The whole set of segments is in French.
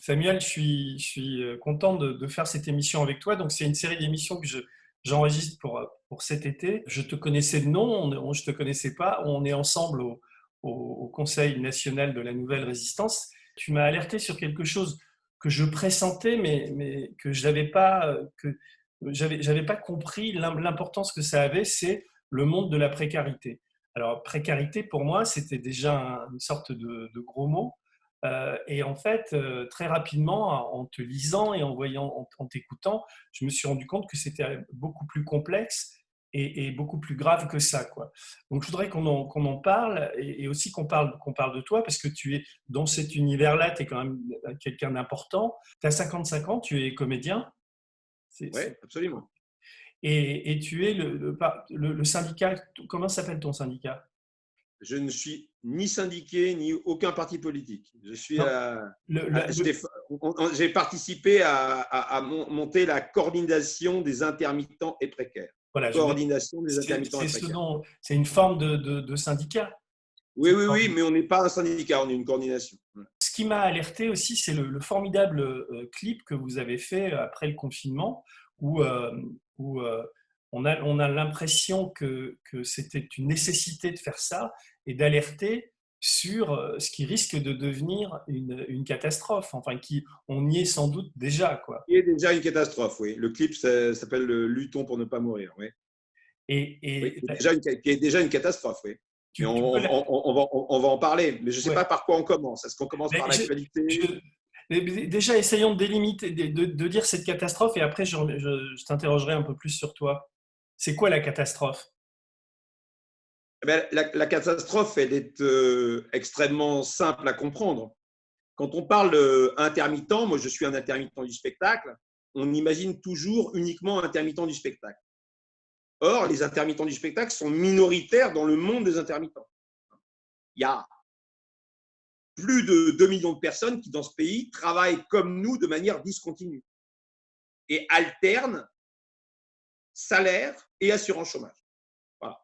Samuel, je suis content de faire cette émission avec toi. Donc, c'est une série d'émissions que j'enregistre pour cet été. Je te connaissais de nom, je ne te connaissais pas. On est ensemble au Conseil national de la Nouvelle Résistance. Tu m'as alerté sur quelque chose que je pressentais, mais que j'avais pas compris l'importance que ça avait, c'est le monde de la précarité. Alors, précarité, pour moi, c'était déjà une sorte de gros mot. Et en fait, très rapidement, en te lisant et en voyant, en t'écoutant, je me suis rendu compte que c'était beaucoup plus complexe et beaucoup plus grave que ça, quoi. Donc, je voudrais qu'on en parle et aussi qu'on parle de toi parce que tu es dans cet univers-là, tu es quand même quelqu'un d'important. Tu as 55 ans, tu es comédien. C'est- Oui, c'est- absolument. et tu es le syndicat. Comment s'appelle ton syndicat? Je ne suis ni syndiqué ni aucun parti politique. Je suis Non, le, le- le- j'ai participé à monter la coordination des intermittents et précaires. voilà, Coordination des c'est intermittents et c'est ce précaires. dont c'est une forme de syndicat. Oui, oui, oui, mais on n'est pas un syndicat, on est une coordination. Ce qui m'a alerté aussi, c'est le formidable clip que vous avez fait après le confinement, où, on a l'impression que c'était une nécessité de faire ça et d'alerter sur ce qui risque de devenir une catastrophe. Enfin, on y est sans doute déjà, quoi. Il y a déjà une catastrophe, oui. Le clip s'appelle Luttons pour ne pas mourir, oui. Et, Oui, et qui est déjà une catastrophe, oui. Mais tu peux on va en parler. Mais je ne sais ouais. pas par quoi on commence. Est-ce qu'on commence Mais par l'actualité? déjà, essayons de délimiter, de dire cette catastrophe et après, je t'interrogerai un peu plus sur toi. C'est quoi la catastrophe? Eh bien, la catastrophe, elle est extrêmement simple à comprendre. Quand on parle intermittent, moi je suis un intermittent du spectacle, on imagine toujours uniquement intermittent du spectacle. Or, les intermittents du spectacle sont minoritaires dans le monde des intermittents. Il y a plus de 2 millions de personnes qui, dans ce pays, travaillent comme nous de manière discontinue et alternent salaire et assurance chômage. Voilà.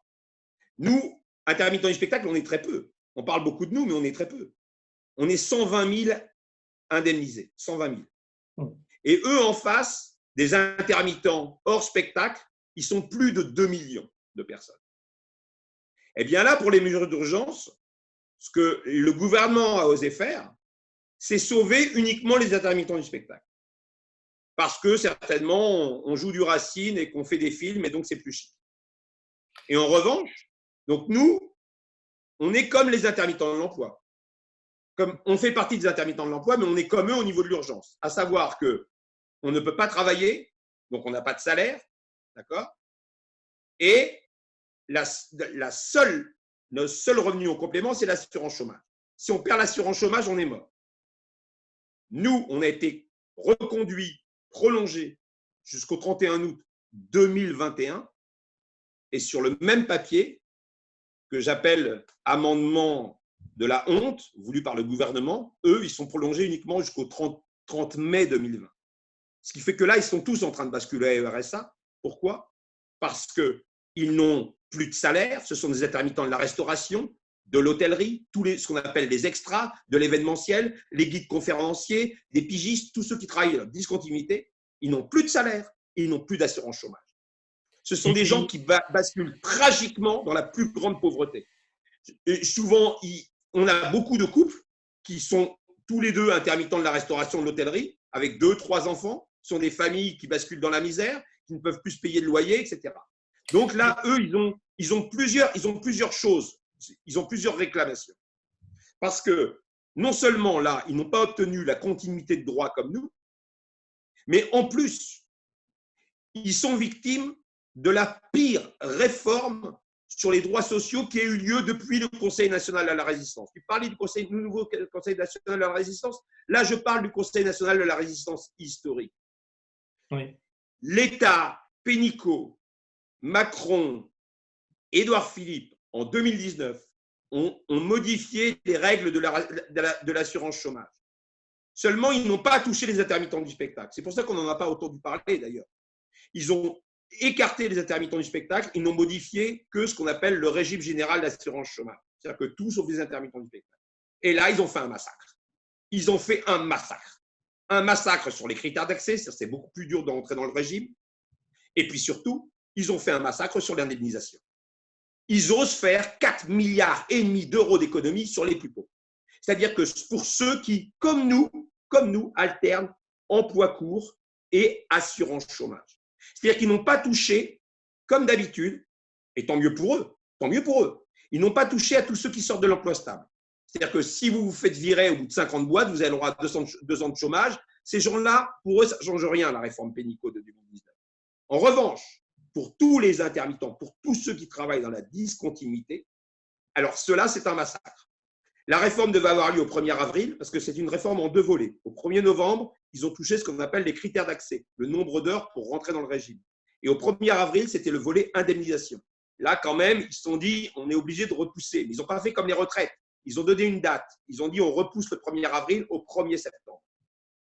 Nous, intermittents du spectacle, on est très peu. On parle beaucoup de nous, mais on est très peu. On est 120 000 indemnisés, 120 000. Et eux, en face, des intermittents hors spectacle, ils sont plus de 2 millions de personnes. Eh bien là, pour les mesures d'urgence, ce que le gouvernement a osé faire, c'est sauver uniquement les intermittents du spectacle. Parce que certainement, on joue du Racine et qu'on fait des films, et donc c'est plus chic. Et en revanche, donc nous, on est comme les intermittents de l'emploi. Comme on fait partie des intermittents de l'emploi, mais on est comme eux au niveau de l'urgence. À savoir que on ne peut pas travailler, donc on n'a pas de salaire, d'accord? Et le seul revenu en complément, c'est l'assurance chômage. Si on perd l'assurance chômage, on est mort. Nous, on a été reconduits, prolongés jusqu'au 31 août 2021, et sur le même papier, que j'appelle amendement de la honte, voulu par le gouvernement, eux, ils sont prolongés uniquement jusqu'au 30 mai 2020. Ce qui fait que là, ils sont tous en train de basculer à RSA. Pourquoi? Parce qu'ils n'ont plus de salaire, ce sont des intermittents de la restauration, de l'hôtellerie, ce qu'on appelle les extras, de l'événementiel, les guides conférenciers, des pigistes, tous ceux qui travaillent en discontinuité, ils n'ont plus de salaire et ils n'ont plus d'assurance chômage. Ce sont des gens Et, qui basculent tragiquement dans la plus grande pauvreté. Et souvent, on a beaucoup de couples qui sont tous les deux intermittents de la restauration, de l'hôtellerie, avec 2, 3 enfants. Ce sont des familles qui basculent dans la misère, qui ne peuvent plus se payer de loyer, etc. Donc là, eux, ils ont plusieurs choses, ils ont plusieurs réclamations. Parce que non seulement là, ils n'ont pas obtenu la continuité de droit comme nous, mais en plus, ils sont victimes de la pire réforme sur les droits sociaux qui a eu lieu depuis le Conseil national de la résistance. Tu parlais du nouveau Conseil national de la résistance. Là, je parle du Conseil national de la résistance historique. oui. L'État, Pénicaud, Macron, Édouard Philippe, en 2019, ont modifié les règles de l'assurance chômage. Seulement, ils n'ont pas touché les intermittents du spectacle. C'est pour ça qu'on n'en a pas entendu parler, d'ailleurs. Ils ont écarté les intermittents du spectacle, ils n'ont modifié que ce qu'on appelle le régime général d'assurance chômage. C'est-à-dire que tout sauf les intermittents du spectacle. Et là, ils ont fait un massacre. Ils ont fait un massacre. un massacre sur les critères d'accès, c'est beaucoup plus dur d'entrer dans le régime. Et puis surtout, ils ont fait un massacre sur l'indemnisation. Ils osent faire 4,5 milliards d'euros d'économies sur les plus pauvres. C'est-à-dire que pour ceux qui, comme nous, alternent emploi court et assurance chômage. C'est-à-dire qu'ils n'ont pas touché, comme d'habitude, et tant mieux pour eux, ils n'ont pas touché à tous ceux qui sortent de l'emploi stable. C'est-à-dire que si vous vous faites virer au bout de 50 boîtes, vous avez le droit à 2 ans de chômage. Ces gens-là, pour eux, ça ne change rien, la réforme Pénicaud de 2019. En revanche, pour tous les intermittents, pour tous ceux qui travaillent dans la discontinuité, alors cela, c'est un massacre. La réforme devait avoir lieu au 1er avril parce que c'est une réforme en 2 volets. Au 1er novembre, ils ont touché ce qu'on appelle les critères d'accès, le nombre d'heures pour rentrer dans le régime. Et au 1er avril, c'était le volet indemnisation. Là, quand même, ils se sont dit, on est obligé de repousser. Mais ils n'ont pas fait comme les retraites. Ils ont donné une date. Ils ont dit, on repousse le 1er avril au 1er septembre.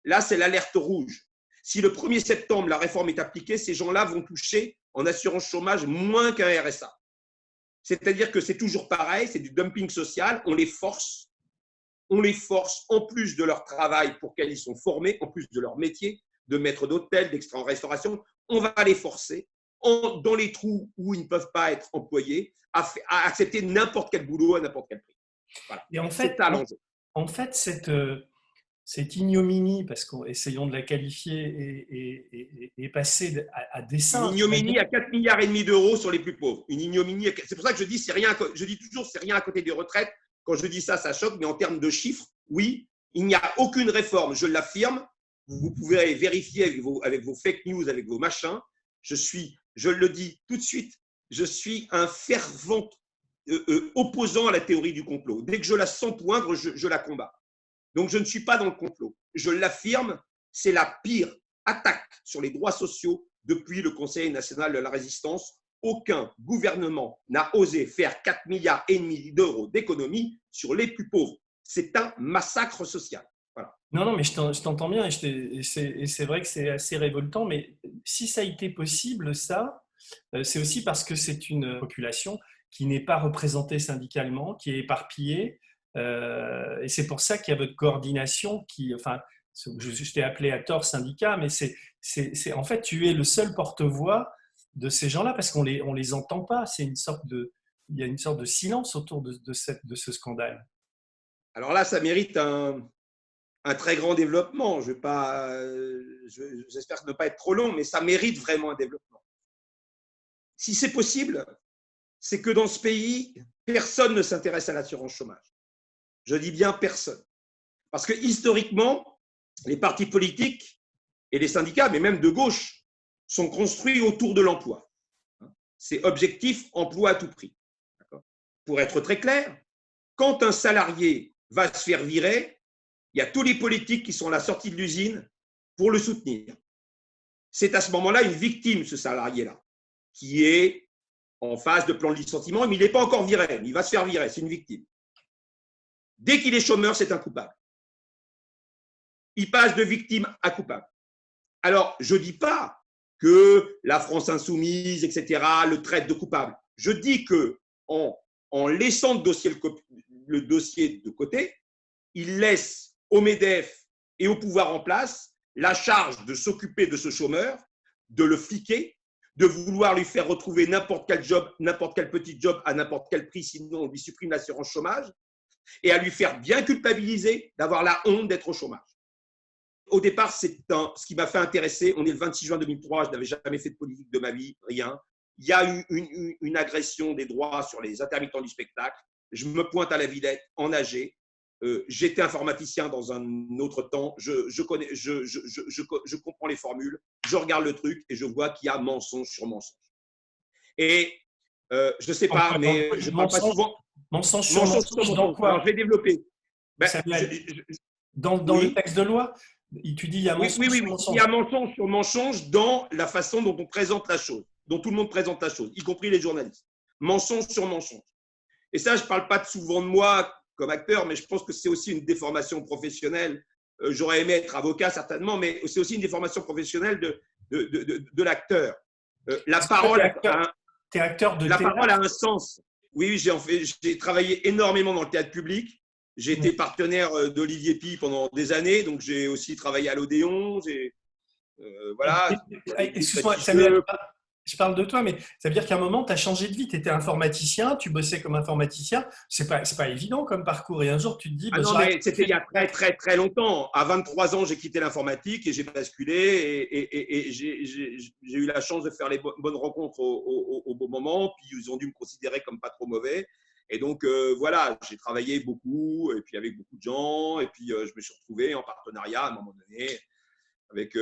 Là, c'est l'alerte rouge. Si le 1er septembre, la réforme est appliquée, ces gens-là vont toucher en assurance chômage moins qu'un RSA. C'est-à-dire que c'est toujours pareil, c'est du dumping social, on les force, en plus de leur travail pour lequel ils sont formés, en plus de leur métier, de maître d'hôtel, d'extra en restauration, on va les forcer dans les trous où ils ne peuvent pas être employés à accepter n'importe quel boulot à n'importe quel prix. Voilà. Et en fait, cette ignominie, parce qu'essayons de la qualifier, est passée à dessein. Une ignominie à 4,5 milliards d'euros sur les plus pauvres. Une ignominie. C'est pour ça que je dis, je dis toujours, c'est rien à côté des retraites. Quand je dis ça, ça choque, mais en termes de chiffres, oui, il n'y a aucune réforme, je l'affirme. Vous pouvez vérifier avec vos fake news, avec vos machins. Je le dis tout de suite, je suis un fervent opposant à la théorie du complot. Dès que je la sens poindre, je la combats. Donc, je ne suis pas dans le complot. Je l'affirme, c'est la pire attaque sur les droits sociaux depuis le Conseil national de la résistance. Aucun gouvernement n'a osé faire 4,5 milliards d'euros d'économies sur les plus pauvres. C'est un massacre social. Voilà. Non, mais je t'entends bien et c'est vrai que c'est assez révoltant. Mais si ça a été possible, ça, c'est aussi parce que c'est une population qui n'est pas représentée syndicalement, qui est éparpillée. Et c'est pour ça qu'il y a votre coordination je t'ai appelé à tort syndicat, mais en fait, tu es le seul porte-voix de ces gens-là parce qu'on les entend pas. Il y a une sorte de silence autour de ce scandale. Alors là, ça mérite un très grand développement. J'espère ne pas être trop long, mais ça mérite vraiment un développement. Si c'est possible, c'est que dans ce pays, personne ne s'intéresse à l'assurance chômage. Je dis bien personne. Parce que historiquement, les partis politiques et les syndicats, mais même de gauche, sont construits autour de l'emploi. C'est objectif emploi à tout prix. Pour être très clair, quand un salarié va se faire virer, il y a tous les politiques qui sont à la sortie de l'usine pour le soutenir. C'est à ce moment-là une victime, ce salarié-là, qui est en phase de plan de licenciement, mais il n'est pas encore viré, mais il va se faire virer, c'est une victime. Dès qu'il est chômeur, c'est un coupable. Il passe de victime à coupable. Alors, je ne dis pas que la France insoumise, etc., le traite de coupable. Je dis qu'en laissant le dossier de côté, il laisse au MEDEF et au pouvoir en place la charge de s'occuper de ce chômeur, de le fliquer, de vouloir lui faire retrouver n'importe quel job, n'importe quel petit job à n'importe quel prix, sinon on lui supprime l'assurance chômage, et à lui faire bien culpabiliser d'avoir la honte d'être au chômage. Au départ, ce qui m'a fait intéresser. On est le 26 juin 2003, je n'avais jamais fait de politique de ma vie, rien. Il y a eu une agression des droits sur les intermittents du spectacle. Je me pointe à la Villette, en AG. J'étais informaticien dans un autre temps. Je comprends les formules, je regarde le truc et je vois qu'il y a mensonge sur mensonge. Et je ne sais pas, mais je ne parle pas souvent. Mensonge sur mensonge, dans quoi? Alors, je vais développer. Dans le texte de loi, tu dis il y a mensonge sur mensonge. Il y a mensonge sur mensonge dans la façon dont on présente la chose, dont tout le monde présente la chose, y compris les journalistes. Mensonge sur mensonge. Et ça, je ne parle pas souvent de moi comme acteur, mais je pense que c'est aussi une déformation professionnelle. J'aurais aimé être avocat certainement, mais c'est aussi une déformation professionnelle de l'acteur. La parole a un sens. Oui, j'ai travaillé énormément dans le théâtre public. J'ai été partenaire d'Olivier Py pendant des années, donc j'ai aussi travaillé à l'Odéon. Voilà. Excuse-moi, Samuel, je parle de toi, mais ça veut dire qu'à un moment, tu as changé de vie. Tu étais informaticien, tu bossais comme informaticien. C'est pas évident comme parcours. Et un jour, tu te dis, Ah bah, non, j'arrête. mais c'était il y a très, très, très longtemps. À 23 ans, j'ai quitté l'informatique et j'ai basculé et j'ai eu la chance de faire les bonnes rencontres au bon moment. Puis ils ont dû me considérer comme pas trop mauvais. Et donc, voilà, j'ai travaillé beaucoup et puis avec beaucoup de gens. Et puis, je me suis retrouvé en partenariat à un moment donné avec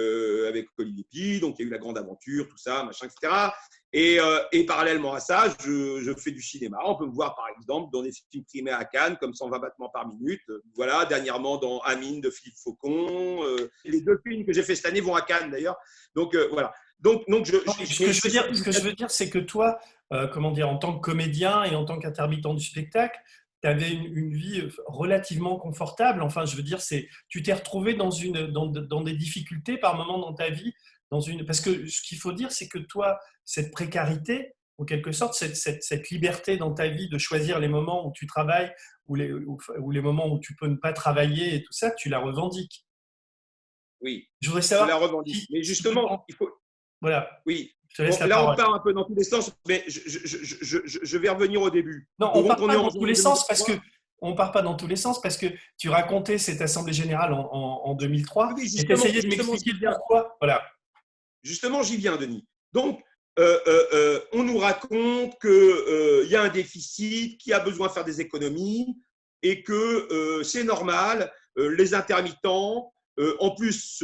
Olivier Py. Donc, il y a eu la grande aventure, tout ça, machin, etc. Et parallèlement à ça, je fais du cinéma. On peut me voir, par exemple, dans des films primés à Cannes, comme 120 battements par minute. Voilà, dernièrement dans Amine de Philippe Faucon. Les 2 films que j'ai fait cette année vont à Cannes, d'ailleurs. Donc, voilà. Donc, Non, mais ce que je veux dire, c'est que toi, comment dire, en tant que comédien et en tant qu'intermittent du spectacle, tu avais une vie relativement confortable. Enfin, je veux dire, tu t'es retrouvé dans des difficultés par moment dans ta vie, parce que ce qu'il faut dire, c'est que toi, cette précarité, en quelque sorte, cette liberté dans ta vie de choisir les moments où tu travailles ou les moments où tu peux ne pas travailler et tout ça, tu la revendiques. oui, Je voudrais je la savoir revendique. Mais si tu justement, penses. il faut. Voilà, Oui. je te laisse Bon, la là, on parole. part un peu dans tous les sens, mais je vais revenir au début. Non, on Donc, part on pas est dans en tous les janvier sens parce que 2023. on part pas dans tous les sens parce que tu racontais cette assemblée générale en 2003 Oui, et tu essayais de m'expliquer le pourquoi. Voilà. justement, j'y viens, Denis. Donc, on nous raconte qu'il y a un déficit, qu'il y a besoin de faire des économies et que c'est normal. Les intermittents, en plus,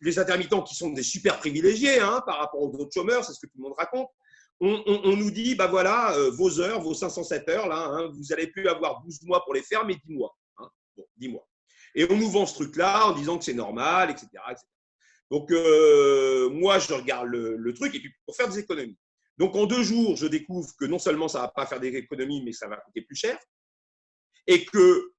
les intermittents qui sont des super privilégiés par rapport aux autres chômeurs, c'est ce que tout le monde raconte. On nous dit, bah voilà, vos heures, vos 507 heures, là, vous allez plus avoir 12 mois pour les faire, mais 10 mois. Bon, 10 mois. Et on nous vend ce truc-là en disant que c'est normal, etc., etc. Donc, moi, je regarde le truc et puis pour faire des économies. Donc, en 2 jours, je découvre que non seulement ça ne va pas faire des économies, mais ça va coûter plus cher. Et que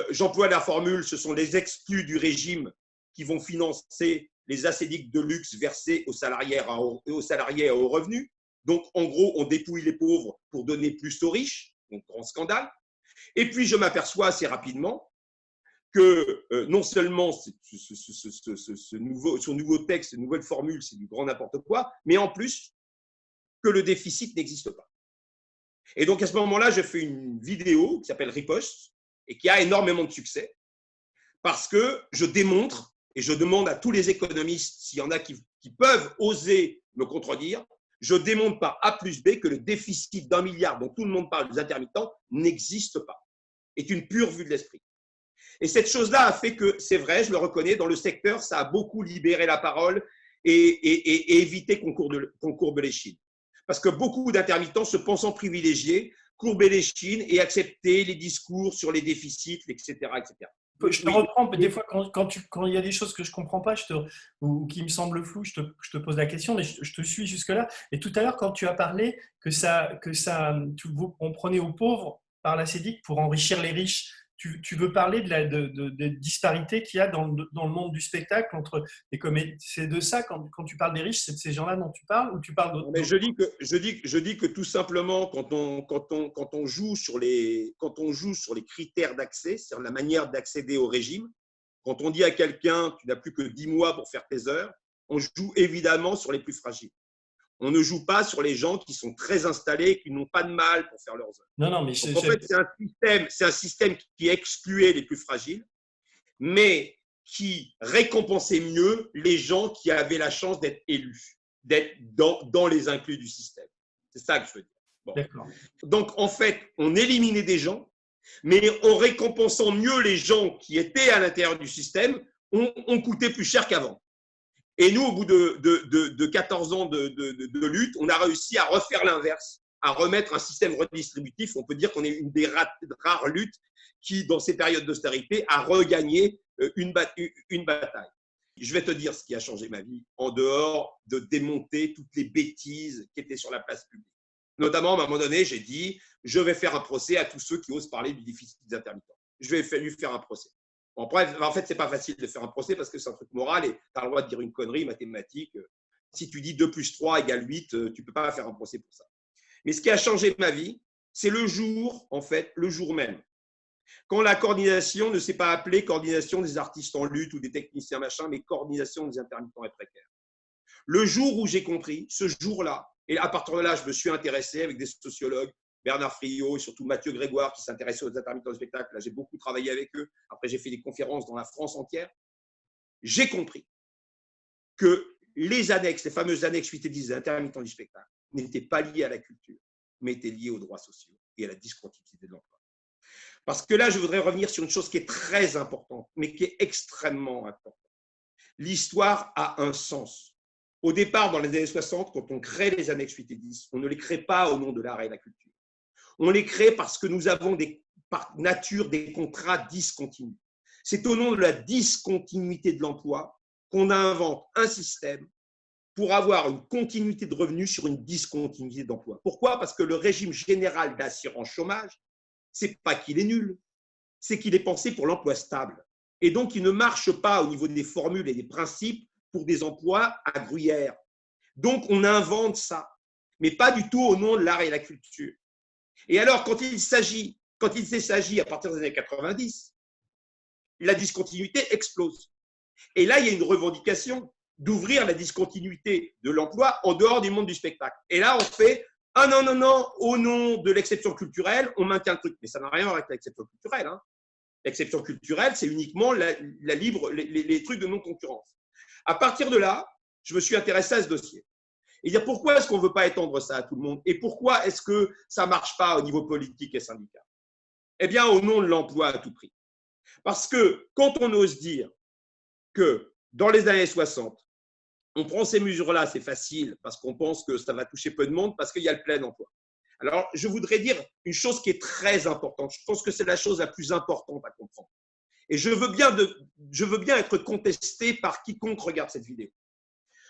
j'emploie la formule, ce sont les exclus du régime qui vont financer les assédiques de luxe versés aux salariés et aux revenus. Donc, en gros, on dépouille les pauvres pour donner plus aux riches. Donc, grand scandale. Et puis, je m'aperçois assez rapidement que non seulement ce nouveau texte, cette nouvelle formule, c'est du grand n'importe quoi, mais en plus que le déficit n'existe pas. Et donc à ce moment-là, je fais une vidéo qui s'appelle Riposte et qui a énormément de succès parce que je démontre et je demande à tous les économistes, s'il y en a qui peuvent oser me contredire, je démontre par A plus B que le déficit d'1 milliard dont tout le monde parle des intermittents n'existe pas, est une pure vue de l'esprit. Et cette chose-là a fait que, c'est vrai, je le reconnais, dans le secteur, ça a beaucoup libéré la parole et évité qu'on courbe les chines. Parce que beaucoup d'intermittents se pensant privilégiés courbaient les chines et acceptaient les discours sur les déficits, etc., etc. Je te reprends, des fois, quand il y a des choses que je ne comprends pas ou qui me semblent floues, je te pose la question, mais je te suis jusque-là. Et tout à l'heure, quand tu as parlé on prenait aux pauvres par la CEDIC pour enrichir les riches, tu veux parler des disparités qu'il y a dans le monde du spectacle entre les comédiens. C'est de ça, quand tu parles des riches, c'est de ces gens-là dont tu parles ou tu parles d'autres? Mais je dis que tout simplement, quand on joue sur les critères d'accès, c'est-à-dire la manière d'accéder au régime, quand on dit à quelqu'un tu n'as plus que 10 mois pour faire tes heures, on joue évidemment sur les plus fragiles. On ne joue pas sur les gens qui sont très installés, qui n'ont pas de mal pour faire leurs heures. Non, non, mais Donc, en fait, c'est un système qui excluait les plus fragiles, mais qui récompensait mieux les gens qui avaient la chance d'être élus, d'être dans les inclus du système. C'est ça que je veux dire. Bon. D'accord. Donc, en fait, on éliminait des gens, mais en récompensant mieux les gens qui étaient à l'intérieur du système, on coûtait plus cher qu'avant. Et nous, au bout de 14 ans de lutte, on a réussi à refaire l'inverse, à remettre un système redistributif. On peut dire qu'on est une des rares luttes qui, dans ces périodes d'austérité, a regagné une bataille. Je vais te dire ce qui a changé ma vie, en dehors de démonter toutes les bêtises qui étaient sur la place publique. Notamment, à un moment donné, j'ai dit, je vais faire un procès à tous ceux qui osent parler du déficit des intermittents. Je vais lui faire un procès. En fait, ce n'est pas facile de faire un procès parce que c'est un truc moral et tu as le droit de dire une connerie mathématique. Si tu dis 2 plus 3 égale 8, tu ne peux pas faire un procès pour ça. Mais ce qui a changé ma vie, c'est le jour même Quand la coordination ne s'est pas appelée coordination des artistes en lutte ou des techniciens machin, mais coordination des intermittents et précaires. Le jour où j'ai compris, ce jour-là, et à partir de là, je me suis intéressé avec des sociologues, Bernard Friot et surtout Mathieu Grégoire qui s'intéressaient aux intermittents du spectacle. Là, j'ai beaucoup travaillé avec eux. Après, j'ai fait des conférences dans la France entière. J'ai compris que les annexes, les fameuses annexes 8 et 10 des intermittents du spectacle, n'étaient pas liées à la culture, mais étaient liées aux droits sociaux et à la discontinuité de l'emploi. Parce que là, je voudrais revenir sur une chose qui est très importante, mais qui est extrêmement importante. L'histoire a un sens. Au départ, dans les années 60, quand on crée les annexes 8 et 10, on ne les crée pas au nom de l'art et de la culture. On les crée parce que nous avons par nature des contrats discontinus. C'est au nom de la discontinuité de l'emploi qu'on invente un système pour avoir une continuité de revenus sur une discontinuité d'emploi. Pourquoi? Parce que le régime général d'assurance chômage, c'est pas qu'il est nul, c'est qu'il est pensé pour l'emploi stable. Et donc, il ne marche pas au niveau des formules et des principes pour des emplois à gruyère. Donc, on invente ça, mais pas du tout au nom de l'art et de la culture. Et alors, quand il s'agit à partir des années 90, la discontinuité explose. Et là, il y a une revendication d'ouvrir la discontinuité de l'emploi en dehors du monde du spectacle. Et là, on fait « Ah non, non, non, au nom de l'exception culturelle, on maintient le truc. » Mais ça n'a rien à voir avec l'exception culturelle. Hein. L'exception culturelle, c'est uniquement les trucs de non-concurrence. À partir de là, je me suis intéressé à ce dossier. Et dire pourquoi est-ce qu'on ne veut pas étendre ça à tout le monde et pourquoi est-ce que ça ne marche pas au niveau politique et syndical? Eh bien, au nom de l'emploi à tout prix. Parce que quand on ose dire que dans les années 60, on prend ces mesures-là, c'est facile parce qu'on pense que ça va toucher peu de monde parce qu'il y a le plein emploi. Alors, je voudrais dire une chose qui est très importante. Je pense que c'est la chose la plus importante à comprendre. Et je veux bien être contesté par quiconque regarde cette vidéo.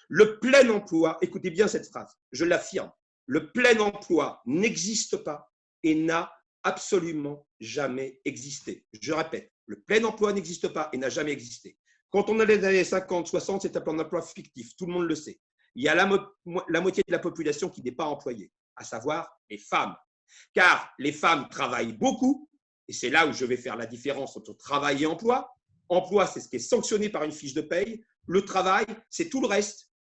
Le plein emploi, écoutez bien cette phrase, je l'affirme, le plein emploi n'existe pas et n'a absolument jamais existé. Je répète, le plein emploi n'existe pas et n'a jamais existé. Quand on a les années 50, 60, c'est un plein emploi fictif, tout le monde le sait. Il y a la moitié de la population qui n'est pas employée, à savoir les femmes. Car les femmes travaillent beaucoup, et c'est là où je vais faire la différence entre travail et emploi. Emploi, c'est ce qui est sanctionné par une fiche de paye. Le travail, c'est tout le reste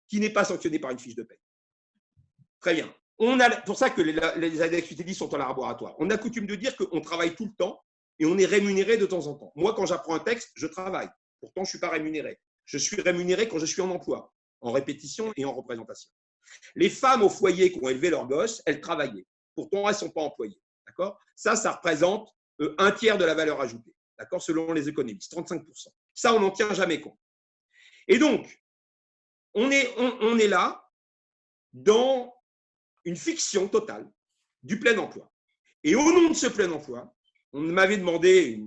qui n'est pas sanctionné par une fiche de paie. Très bien. Pour ça que les annexes 8 et 10 sont en laboratoire. On a coutume de dire qu'on travaille tout le temps et on est rémunéré de temps en temps. Moi, quand j'apprends un texte, je travaille. Pourtant, je ne suis pas rémunéré. Je suis rémunéré quand je suis en emploi, en répétition et en représentation. Les femmes au foyer qui ont élevé leurs gosses, elles travaillaient. Pourtant, elles ne sont pas employées. D'accord ? Ça représente un tiers de la valeur ajoutée. D'accord ? Selon les économistes, 35%. Ça, on n'en tient jamais compte. Et donc, on est là dans une fiction totale du plein emploi. Et au nom de ce plein emploi, on m'avait demandé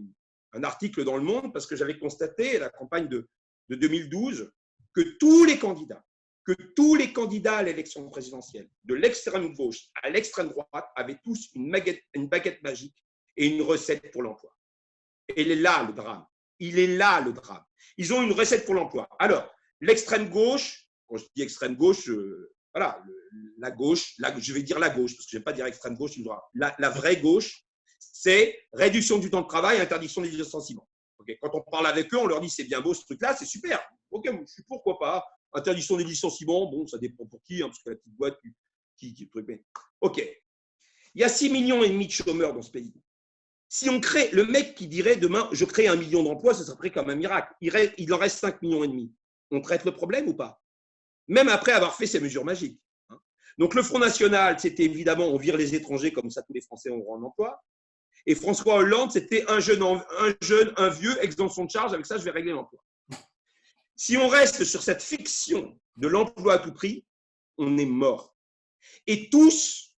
un article dans Le Monde parce que j'avais constaté à la campagne de 2012 que tous les candidats à l'élection présidentielle, de l'extrême gauche à l'extrême droite, avaient tous une baguette magique et une recette pour l'emploi. Et il est là le drame. Il est là le drame. Ils ont une recette pour l'emploi. Alors, l'extrême gauche, quand je dis extrême gauche, voilà, la gauche, je vais dire la gauche, parce que je n'aime pas dire extrême gauche, la vraie gauche, c'est réduction du temps de travail, interdiction des licenciements. Okay. Quand on parle avec eux, on leur dit c'est bien beau ce truc-là, c'est super. Ok, je suis pourquoi pas. Interdiction des licenciements, bon, ça dépend pour qui, hein, parce que la petite boîte qui ok. Il y a 6,5 millions de chômeurs dans ce pays. Si on crée, le mec qui dirait demain, je crée 1 million d'emplois, ce serait comme un miracle. Il en reste 5,5 millions. On traite le problème ou pas? Même après avoir fait ces mesures magiques. Donc le Front National, c'était évidemment, on vire les étrangers, comme ça tous les Français auront un emploi. Et François Hollande, c'était un jeune, un vieux, exemption de charge, avec ça je vais régler l'emploi. Si on reste sur cette fiction de l'emploi à tout prix, on est mort. Et tous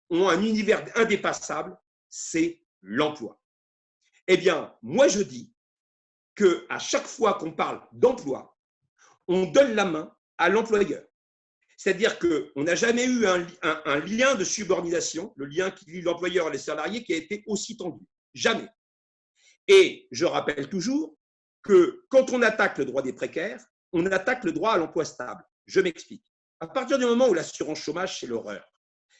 ont un univers indépassable, c'est l'emploi. Eh bien, moi je dis qu'à chaque fois qu'on parle d'emploi, on donne la main à l'employeur. C'est-à-dire qu'on n'a jamais eu un lien de subordination, le lien qui lie l'employeur et les salariés, qui a été aussi tendu. Jamais. Et je rappelle toujours que quand on attaque le droit des précaires, on attaque le droit à l'emploi stable. Je m'explique. À partir du moment où l'assurance chômage, c'est l'horreur,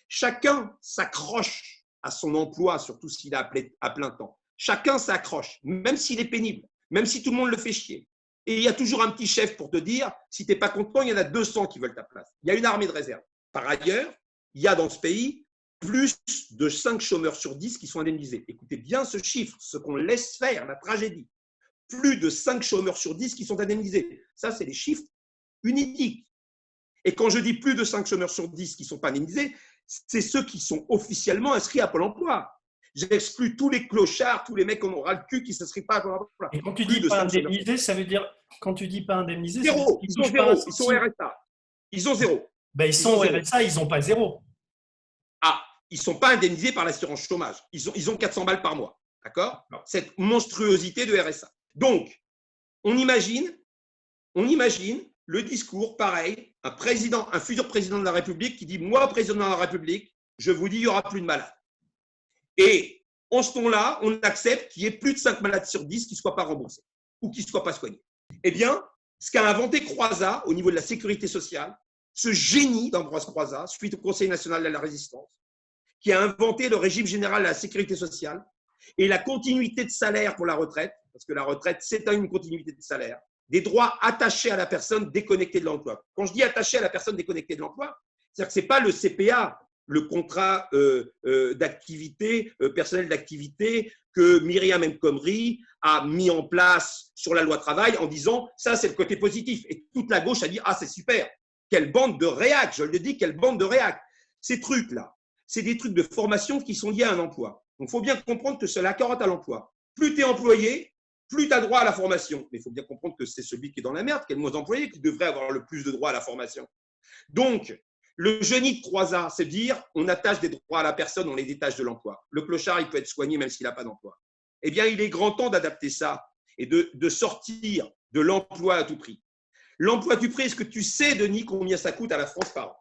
chacun s'accroche à son emploi, surtout s'il est à plein temps. Chacun s'accroche, même s'il est pénible, même si tout le monde le fait chier. Et il y a toujours un petit chef pour te dire, si tu n'es pas content, il y en a 200 qui veulent ta place. Il y a une armée de réserve. Par ailleurs, il y a dans ce pays plus de 5 chômeurs sur 10 qui sont indemnisés. Écoutez bien ce chiffre, ce qu'on laisse faire, la tragédie. Plus de 5 chômeurs sur 10 qui sont indemnisés. Ça, c'est les chiffres uniques. Et quand je dis plus de 5 chômeurs sur 10 qui ne sont pas indemnisés, c'est ceux qui sont officiellement inscrits à Pôle emploi. J'exclus tous les clochards, tous les mecs qu'on aura le cul qui ne s'inscrivent pas à Pôle emploi. Et quand tu dis pas indemnisé, ça veut dire, quand tu dis pas indemnisé, zéro. Ils ont zéro. Ils sont au RSA. Ils ont zéro. Ben, ils sont au RSA, ils n'ont pas zéro. Ah, ils ne sont pas indemnisés par l'assurance chômage. Ils ont 400 balles par mois. D'accord? Cette monstruosité de RSA. Donc, on imagine le discours, pareil, un futur président de la République qui dit « Moi, président de la République, je vous dis, il n'y aura plus de malades. » Et en ce temps-là, on accepte qu'il y ait plus de 5 malades sur 10 qui ne soient pas remboursés ou qui ne soient pas soignés. Eh bien, ce qu'a inventé Croizat au niveau de la sécurité sociale, ce génie d'Ambroise Croizat, suite au Conseil national de la résistance, qui a inventé le régime général de la sécurité sociale et la continuité de salaire pour la retraite, parce que la retraite, c'est une continuité de salaire, des droits attachés à la personne déconnectée de l'emploi. Quand je dis attaché à la personne déconnectée de l'emploi, c'est-à-dire que ce n'est pas le CPA, le contrat d'activité, personnel d'activité, que Myriam El Khomri a mis en place sur la loi travail en disant « ça, c'est le côté positif ». Et toute la gauche a dit « ah, c'est super, quelle bande de réac, je le dis, quelle bande de réac ». Ces trucs-là, c'est des trucs de formation qui sont liés à un emploi. Donc, il faut bien comprendre que c'est la carotte à l'emploi. Plus tu es employé, plus tu as droit à la formation. Mais il faut bien comprendre que c'est celui qui est dans la merde, qui est le moins employé, qui devrait avoir le plus de droits à la formation. Donc, le génie de Croizat, c'est de dire on attache des droits à la personne, on les détache de l'emploi. Le clochard, il peut être soigné même s'il n'a pas d'emploi. Eh bien, il est grand temps d'adapter ça et de sortir de l'emploi à tout prix. L'emploi à tout prix, est-ce que tu sais, Denis, combien ça coûte à la France par an?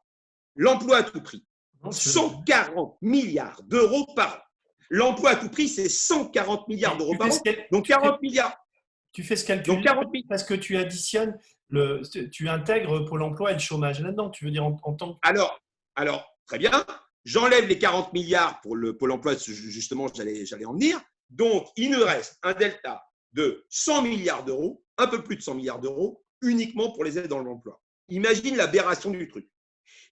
L'emploi à tout prix, 140 milliards d'euros par an. L'emploi à tout prix, c'est 140 milliards d'euros par an. Donc 40 milliards. Tu fais ce calcul parce que tu additionnes, tu intègres Pôle emploi et le chômage là-dedans. Tu veux dire en tant que… Alors, très bien. J'enlève les 40 milliards pour le Pôle emploi, justement, j'allais en venir. Donc, il nous reste un delta de 100 milliards d'euros, un peu plus de 100 milliards d'euros, uniquement pour les aides dans l'emploi. Imagine l'aberration du truc.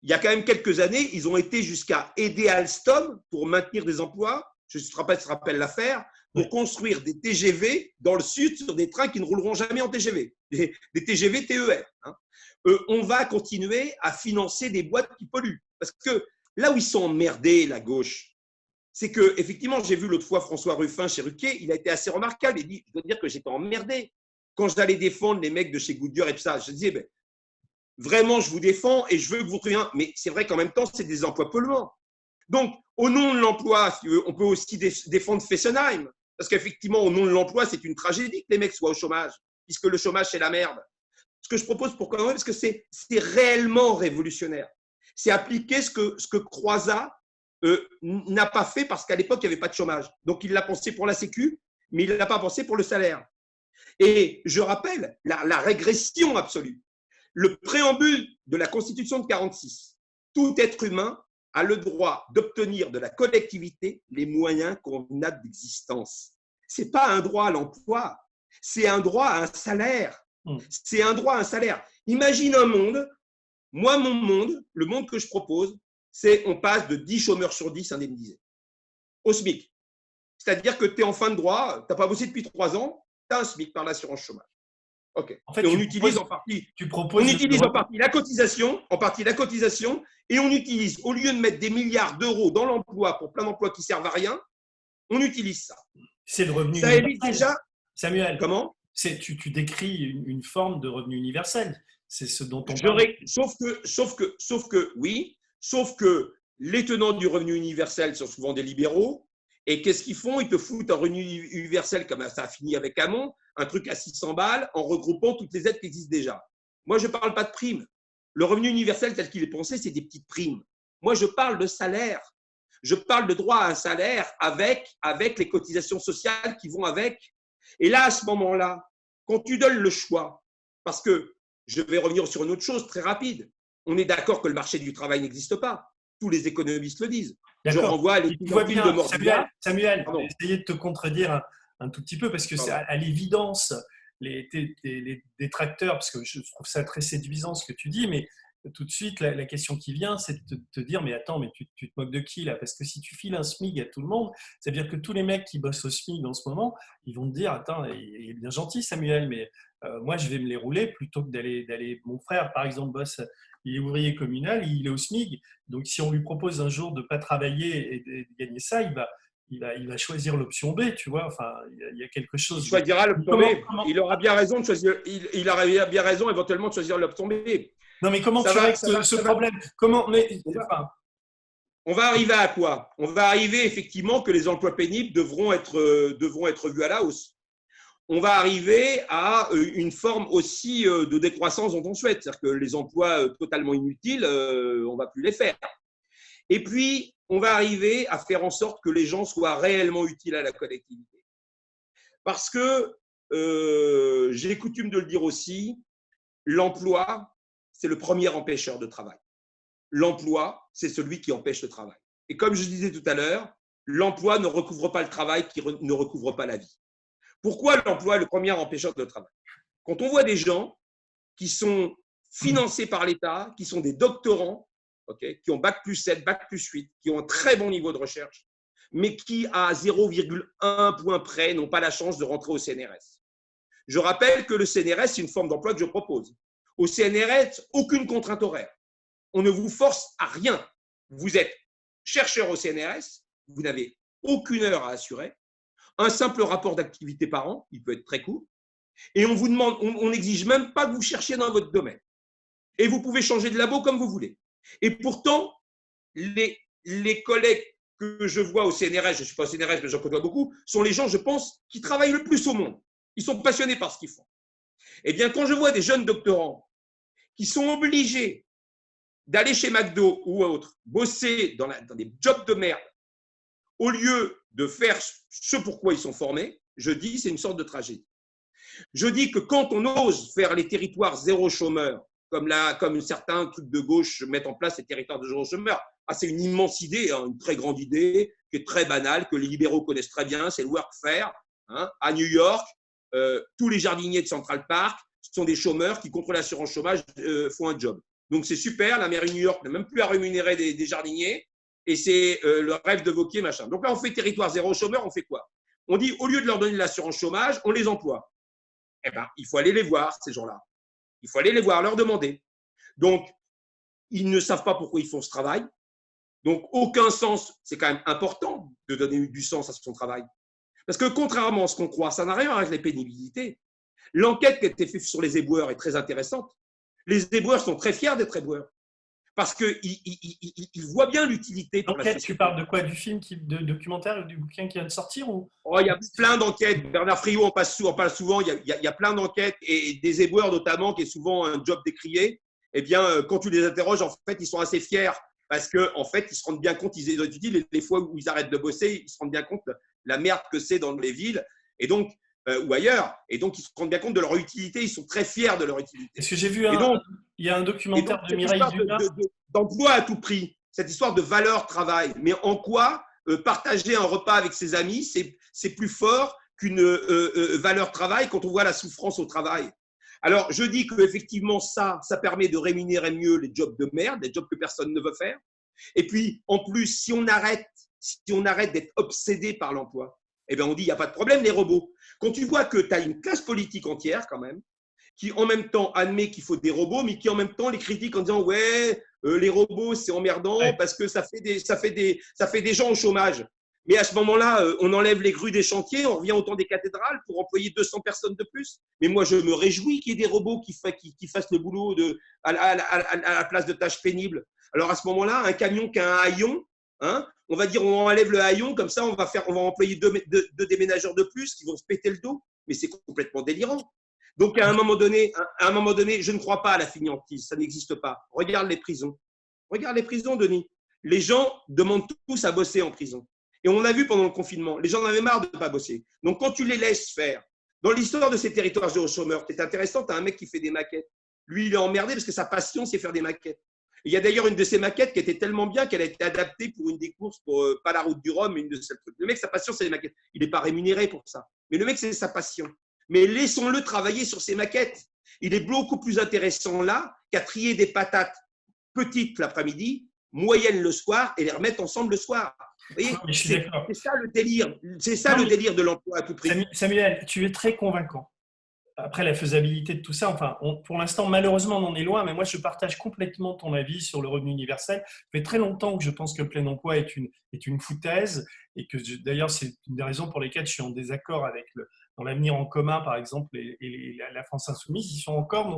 Il y a quand même quelques années, ils ont été jusqu'à aider Alstom pour maintenir des emplois. Je ne sais pas si tu te rappelles l'affaire, pour construire des TGV dans le sud sur des trains qui ne rouleront jamais en TGV, des TGV TER. On va continuer à financer des boîtes qui polluent. Parce que là où ils sont emmerdés, la gauche, c'est que, effectivement, j'ai vu l'autre fois François Ruffin chez Ruquier, il a été assez remarquable. Il dit, je dois dire que j'étais emmerdé. Quand j'allais défendre les mecs de chez Goodyear et tout ça, je disais, ben, vraiment, je vous défends et je veux que vous trouviez un. Mais c'est vrai qu'en même temps, c'est des emplois polluants. Donc, au nom de l'emploi, si tu veux, on peut aussi défendre Fessenheim. Parce qu'effectivement, au nom de l'emploi, c'est une tragédie que les mecs soient au chômage, puisque le chômage, c'est la merde. Ce que je propose pour quand même, parce que c'est réellement révolutionnaire. C'est appliquer ce que Croizat n'a pas fait parce qu'à l'époque, il n'y avait pas de chômage. Donc, il l'a pensé pour la Sécu, mais il ne l'a pas pensé pour le salaire. Et je rappelle la régression absolue. Le préambule de la Constitution de 1946, tout être humain a le droit d'obtenir de la collectivité les moyens convenables d'existence. Ce n'est pas un droit à l'emploi, c'est un droit à un salaire. C'est un droit à un salaire. Imagine un monde, moi, mon monde, le monde que je propose, c'est on passe de 10 chômeurs sur 10 indemnisés au SMIC. C'est-à-dire que tu es en fin de droit, tu n'as pas bossé depuis 3 ans, tu as un SMIC par l'assurance chômage. OK. En fait, et on utilise en partie la cotisation, et on utilise, au lieu de mettre des milliards d'euros dans l'emploi pour plein d'emplois qui ne servent à rien, on utilise ça. C'est le revenu universel. Ça évite déjà… Samuel, comment tu décris une forme de revenu universel. C'est ce dont on parle. Sauf que les tenants du revenu universel sont souvent des libéraux. Et qu'est-ce qu'ils font? Ils te foutent un revenu universel, comme ça a fini avec Hamon, un truc à 600 balles, en regroupant toutes les aides qui existent déjà. Moi, je ne parle pas de primes. Le revenu universel tel qu'il est pensé, c'est des petites primes. Moi, je parle de salaire. Je parle de droit à un salaire avec les cotisations sociales qui vont avec. Et là, à ce moment-là, quand tu donnes le choix, parce que je vais revenir sur une autre chose très rapide, on est d'accord que le marché du travail n'existe pas. tous les économistes le disent. Je D'accord. renvoie à Tu vois l'étude de bien, Mordia. Samuel, je Pardon, vais essayer de te contredire un tout petit peu parce que c'est pardon. à l'évidence, les détracteurs, parce que je trouve ça très séduisant ce que tu dis, mais tout de suite, la question qui vient, c'est de te dire, mais attends, mais tu te moques de qui là? Parce que si tu files un SMIC à tout le monde, c'est-à-dire que tous les mecs qui bossent au SMIC en ce moment, ils vont te dire, attends, il est bien gentil Samuel, mais moi je vais me les rouler plutôt que d'aller. Mon frère, par exemple, bosse, il est ouvrier communal, il est au SMIC, donc si on lui propose un jour de ne pas travailler et de gagner ça, il va choisir l'option B, tu vois. Enfin, il y a quelque Il chose. choisira l'option B. Comment, Il aura bien raison de choisir. Il aura bien raison éventuellement de choisir l'option B. non, mais comment Ça tu va, règles ça va, ce ça va. problème? Comment, mais, On va, enfin, on va arriver à quoi? On va arriver effectivement que les emplois pénibles devront être vus à la hausse. On va arriver à une forme aussi de décroissance dont on souhaite. C'est-à-dire que les emplois totalement inutiles, on ne va plus les faire. Et puis, on va arriver à faire en sorte que les gens soient réellement utiles à la collectivité. Parce que, j'ai coutume de le dire aussi, l'emploi, c'est le premier empêcheur de travail. L'emploi, c'est celui qui empêche le travail. Et comme je disais tout à l'heure, l'emploi ne recouvre pas le travail qui ne recouvre pas la vie. Pourquoi l'emploi est le premier empêcheur de travail? Quand on voit des gens qui sont financés par l'État, qui sont des doctorants, okay, qui ont bac plus 7, bac plus 8, qui ont un très bon niveau de recherche, mais qui, à 0,1 point près, n'ont pas la chance de rentrer au CNRS. Je rappelle que le CNRS, c'est une forme d'emploi que je propose. Au CNRS, aucune contrainte horaire. On ne vous force à rien. Vous êtes chercheur au CNRS, vous n'avez aucune heure à assurer, un simple rapport d'activité par an, il peut être très court, et on vous demande, on n'exige même pas que vous cherchiez dans votre domaine. Et vous pouvez changer de labo comme vous voulez. Et pourtant, les collègues que je vois au CNRS, je ne suis pas au CNRS, mais j'en côtoie beaucoup, sont les gens, je pense, qui travaillent le plus au monde. Ils sont passionnés par ce qu'ils font. Eh bien, quand je vois des jeunes doctorants qui sont obligés d'aller chez McDo ou autre, bosser dans des jobs de merde, au lieu de faire ce pourquoi ils sont formés, je dis c'est une sorte de tragédie. Je dis que quand on ose faire les territoires zéro chômeur, comme certains trucs de gauche mettent en place les territoires de zéro chômeur, c'est une immense idée, hein, une très grande idée, qui est très banale, que les libéraux connaissent très bien, c'est le workfare. Hein, à New York, tous les jardiniers de Central Park sont des chômeurs qui, contre l'assurance chômage, font un job. Donc c'est super, la mairie de New York n'a même plus à rémunérer des jardiniers, et c'est le rêve de Wauquiez, machin. Donc là, on fait territoire zéro chômeur, on fait quoi? On dit, au lieu de leur donner de l'assurance chômage, on les emploie. Eh bien, il faut aller les voir, ces gens-là. Il faut aller les voir, leur demander. Donc, ils ne savent pas pourquoi ils font ce travail. Donc, aucun sens. C'est quand même important de donner du sens à son travail. Parce que contrairement à ce qu'on croit, ça n'a rien à voir avec les pénibilités. L'enquête qui a été faite sur les éboueurs est très intéressante. Les éboueurs sont très fiers d'être éboueurs. Parce qu'ils voient bien l'utilité pour la l'enquête, société. tu parles de quoi? Du film, de documentaire, du bouquin qui vient de sortir ou... Oh, il y a plein d'enquêtes. Bernard Friot en parle souvent. Il y a plein d'enquêtes et des éboueurs notamment, qui est souvent un job décrié. Eh bien, quand tu les interroges, en fait, ils sont assez fiers parce qu'en fait, ils se rendent bien compte, ils étudient les fois où ils arrêtent de bosser, ils se rendent bien compte de la merde que c'est dans les villes et donc, ou ailleurs. Et donc, ils se rendent bien compte de leur utilité. Ils sont très fiers de leur utilité. Est-ce que j'ai vu il y a un documentaire de cette Mireille histoire Dumas. d'emploi à tout prix, cette histoire de valeur travail, mais en quoi partager un repas avec ses amis, c'est plus fort qu'une valeur travail quand on voit la souffrance au travail. Alors, je dis qu'effectivement, ça permet de rémunérer mieux les jobs de merde, les jobs que personne ne veut faire. Et puis, en plus, si on arrête d'être obsédé par l'emploi, eh bien, on dit, il n'y a pas de problème, les robots. Quand tu vois que tu as une classe politique entière, quand même, qui en même temps admet qu'il faut des robots, mais qui en même temps les critique en disant ouais, les robots c'est emmerdant parce que ça fait des gens au chômage. Mais à ce moment-là, on enlève les grues des chantiers, on revient au temps des cathédrales pour employer 200 personnes de plus. Mais moi, je me réjouis qu'il y ait des robots qui fassent le boulot à la place de tâches pénibles. Alors à ce moment-là, un camion qui a un haillon, hein, on va dire on enlève le haillon, comme ça on va employer deux déménageurs de plus qui vont se péter le dos. Mais c'est complètement délirant. Donc, à un moment donné, je ne crois pas à la fainéantise, ça n'existe pas. Regarde les prisons. Regarde les prisons, Denis. Les gens demandent tous à bosser en prison. Et on a vu pendant le confinement, les gens en avaient marre de ne pas bosser. Donc, quand tu les laisses faire, dans l'histoire de ces territoires zéro chômeur, c'est intéressant, tu as un mec qui fait des maquettes. Lui, il est emmerdé parce que sa passion, c'est faire des maquettes. Il y a d'ailleurs une de ces maquettes qui était tellement bien qu'elle a été adaptée pour une des courses, pour pas la route du Rhum, mais une de celles. Le mec, sa passion, c'est les maquettes. Il n'est pas rémunéré pour ça. Mais le mec, c'est sa passion. Mais laissons-le travailler sur ses maquettes. Il est beaucoup plus intéressant là qu'à trier des patates petites l'après-midi, moyennes le soir et les remettre ensemble le soir. Vous voyez, Non, mais je suis d'accord. c'est ça le délire. C'est ça Non, le mais délire de l'emploi à tout prix. Samuel, tu es très convaincant. Après, la faisabilité de tout ça, enfin, pour l'instant, malheureusement, on en est loin, mais moi, je partage complètement ton avis sur le revenu universel. Ça fait très longtemps que je pense que le plein emploi est une foutaise et que, d'ailleurs, c'est une des raisons pour lesquelles je suis en désaccord avec dans l'avenir en commun, par exemple, et la France insoumise. Ils sont encore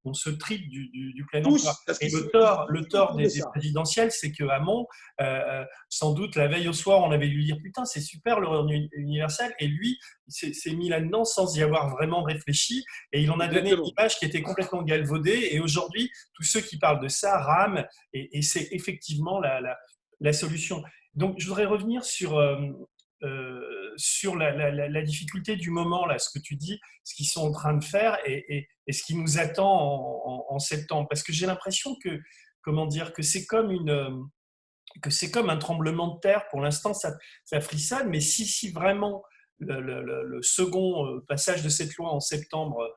dans ce trip du plein emploi. Tous, parce Et qu'ils sont le tort autour de des ça. présidentielles, c'est que Hamon, sans doute, la veille au soir, on avait dû dire putain, c'est super le revenu universel, et lui, s'est mis là-dedans sans y avoir vraiment réfléchi, et il en a donné une Exactement. image qui était complètement galvaudée, et aujourd'hui, tous ceux qui parlent de ça rament, et c'est effectivement la solution. Donc, je voudrais revenir sur la difficulté du moment, là, ce que tu dis, ce qu'ils sont en train de faire, et ce qui nous attend en septembre, parce que j'ai l'impression que, comment dire, que c'est comme un tremblement de terre. Pour l'instant, ça frissonne, mais si vraiment le second passage de cette loi en septembre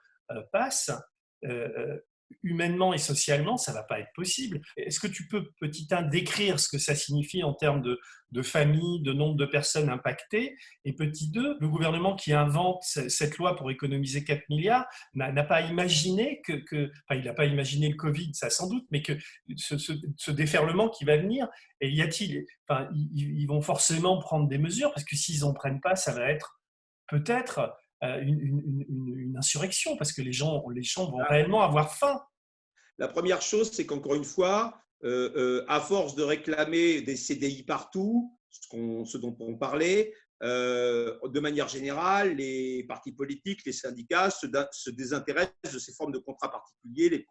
passe, humainement et socialement, ça ne va pas être possible. Est-ce que tu peux, petit 1, décrire ce que ça signifie en termes de famille, de nombre de personnes impactées, et petit 2, le gouvernement qui invente cette loi pour économiser 4 milliards n'a pas imaginé enfin, il n'a pas imaginé le Covid, ça sans doute, mais que ce déferlement qui va venir, et enfin, ils vont forcément prendre des mesures, parce que s'ils n'en prennent pas, ça va être peut-être une insurrection, parce que les gens vont réellement avoir faim. La première chose, c'est qu'encore une fois, à force de réclamer des CDI partout, ce dont on parlait, de manière générale, les partis politiques, les syndicats se désintéressent de ces formes de contrats particuliers,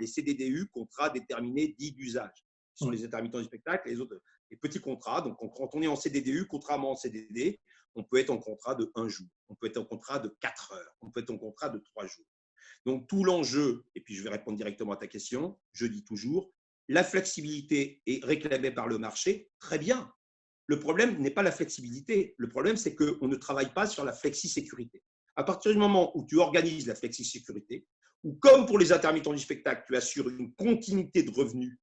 les CDDU, contrats déterminés dits d'usage, qui sont les intermittents du spectacle, les petits contrats. Donc, quand on est en CDDU, contrairement en CDD, on peut être en contrat de 1 jour, on peut être en contrat de 4 heures, on peut être en contrat de 3 jours. Donc, tout l'enjeu, et puis je vais répondre directement à ta question, je dis toujours, la flexibilité est réclamée par le marché, très bien. Le problème n'est pas la flexibilité, le problème c'est qu'on ne travaille pas sur la flexi-sécurité. À partir du moment où tu organises la flexi-sécurité, ou comme pour les intermittents du spectacle, tu assures une continuité de revenus